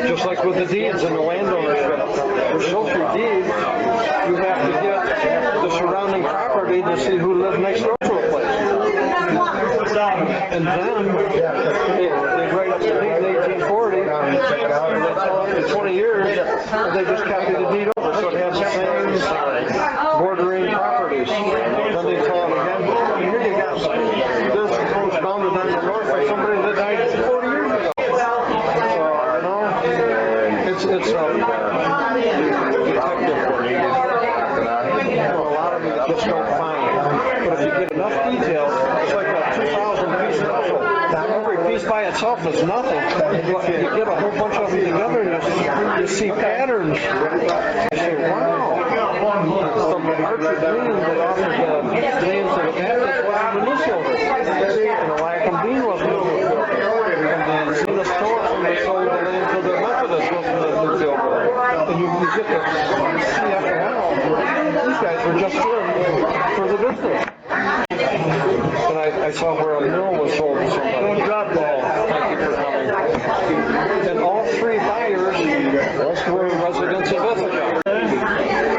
Just like with the deeds and the landownership. For social deeds, you have to get the surrounding property to see who lived next door to a place. And then, they write up the deed in 1840, and they tell after 20 years, they just copy the deed over, so it has the same bordering properties. Then they tell them again, here you got this proposed bounded on the north by somebody that died 40 years ago. So, you know, it's detective work. A lot of them just don't find. But if you get enough detail, it's like a 2,000-piece puzzle. Every piece by itself is nothing. You get a whole bunch of them together and you see patterns. You say, wow. Some Archer Green that offered the names of the Baptist was the Newfield. And Eliakim Bean was the Newfield. And Zenas Torres, when they sold the land to the Methodist, was the Newfield. And you get to see after how these guys were just in for the business. And I saw where a mill was sold to somebody. Don't drop that. Thank you for coming. And all three buyers were residents of Ithaca.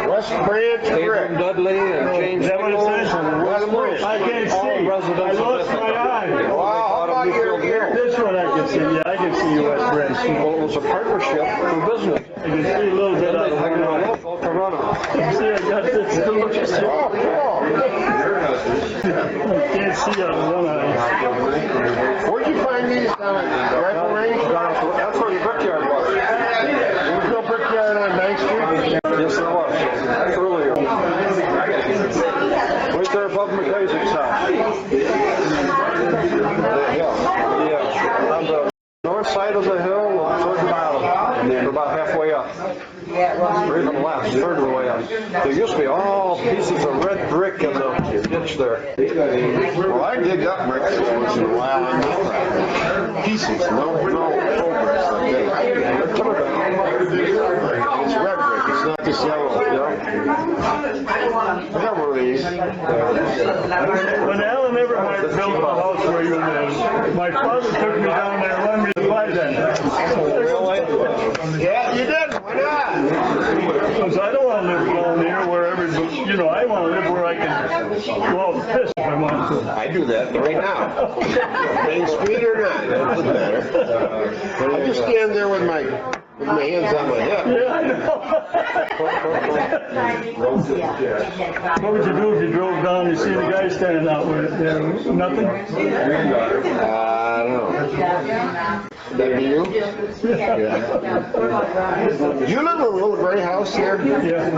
West Branch, Abram Dudley and James Nichols and William Lewis. I can't see. All residents I of lost Ithaca. my eye. Wow, how about your mill? This one I can see. Yeah, I can see West Branch. Well, it was a partnership for business. I can see a little bit Then of they it. hired a local to run it. See, I got this. Oh, cool. I can't see on one eye. where'd you find these down at Rifle Range? That's where the brickyard was. There was no brickyard on 9th Street? Yes, there was. Earlier. Right there above McIsaac's house. Yeah. On the north side of the hill, toward the bottom. We're about halfway up. Or even less, third of the way up. There used to be all pieces of red brick in the ditch there. Well, I dig up bricks once in a while. Pieces, no full bricks like that. It's red brick, it's not this yellow. Whatever it is. When Alan Everhart built the house where you live, my father took me down there and wanted me to buy that. Yeah, you did. Why not? Because I don't want to live down here where everybody, you know, I want to live where I can go out and piss if I want to. I do that right now. Main Street or not, it doesn't matter. I just stand there with my hands on my hip. Yeah, I know. What would you do if you drove down and you see the guy standing out with it there? Nothing? I don't know. That be you? Yeah. Do you live in a little gray house here? Yeah.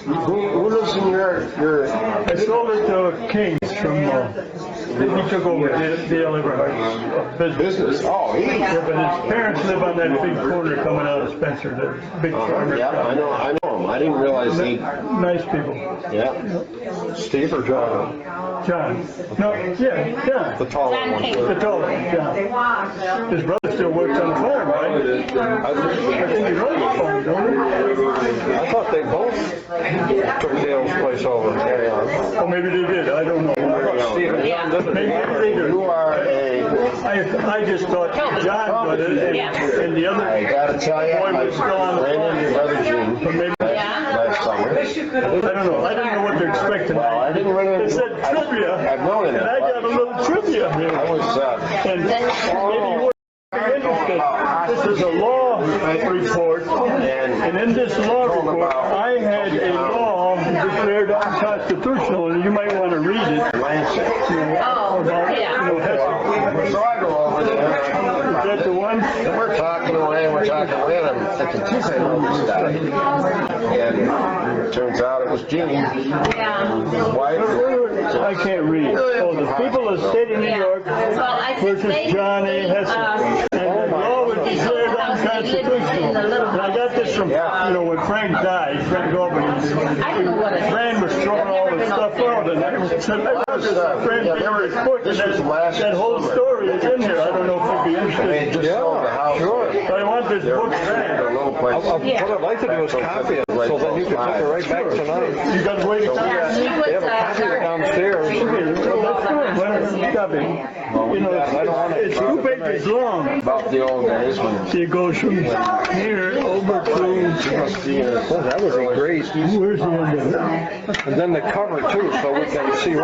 Who lives in your... I sold it to Kings from, he took over Dale Everhart's business. Oh, Yeah, but his parents live on that big corner coming out of Spencer, that big farmer. Yeah, I know him. I didn't realize they... Nice people. Yeah. Steve or John? John. No, yeah, John. The tall one. The tall one, John. His brother still works on the farm, right? I think he runs the farm, don't he? I thought they both took Dale's place over. Or maybe they did, I don't know. Steve and John did it. Maybe they did. You are a... I just thought John did it, and the other I gotta tell you, boy was still on the ran into your brother Gene but maybe, last summer. I don't know, I didn't know what they're expecting. Well, I didn't run into... It said trivia, I've known him. and I got a little trivia here. I was... And maybe you were interested. This is a law report, and in this law report, I had a law declared unconstitutional, and you might want to read it. So I go over there. Is that the one? And we're talking away, and and I'm thinking, geez, I know this guy. And it turns out it was Jimmy. Yeah. I can't read. Oh, the people of the state of New York versus Johnny Hesse. And the law was declared unconstitutional. And I got this from, when Frank died, Frank Albany, Fran was throwing all the stuff out, and I said, that whole story is in here. I don't know if you'd be interested. Yeah, sure. But I want this book back. What I'd like to do is copy it, so that you can take it right back tonight. You got to wait a time. They have a copy of it downstairs. Let's do it. Why don't you copy? I don't want It's 2 pages long. About the old days when. It goes from here over to. Oh, that would be great. Where's the end of it? And then the cover too, so we can see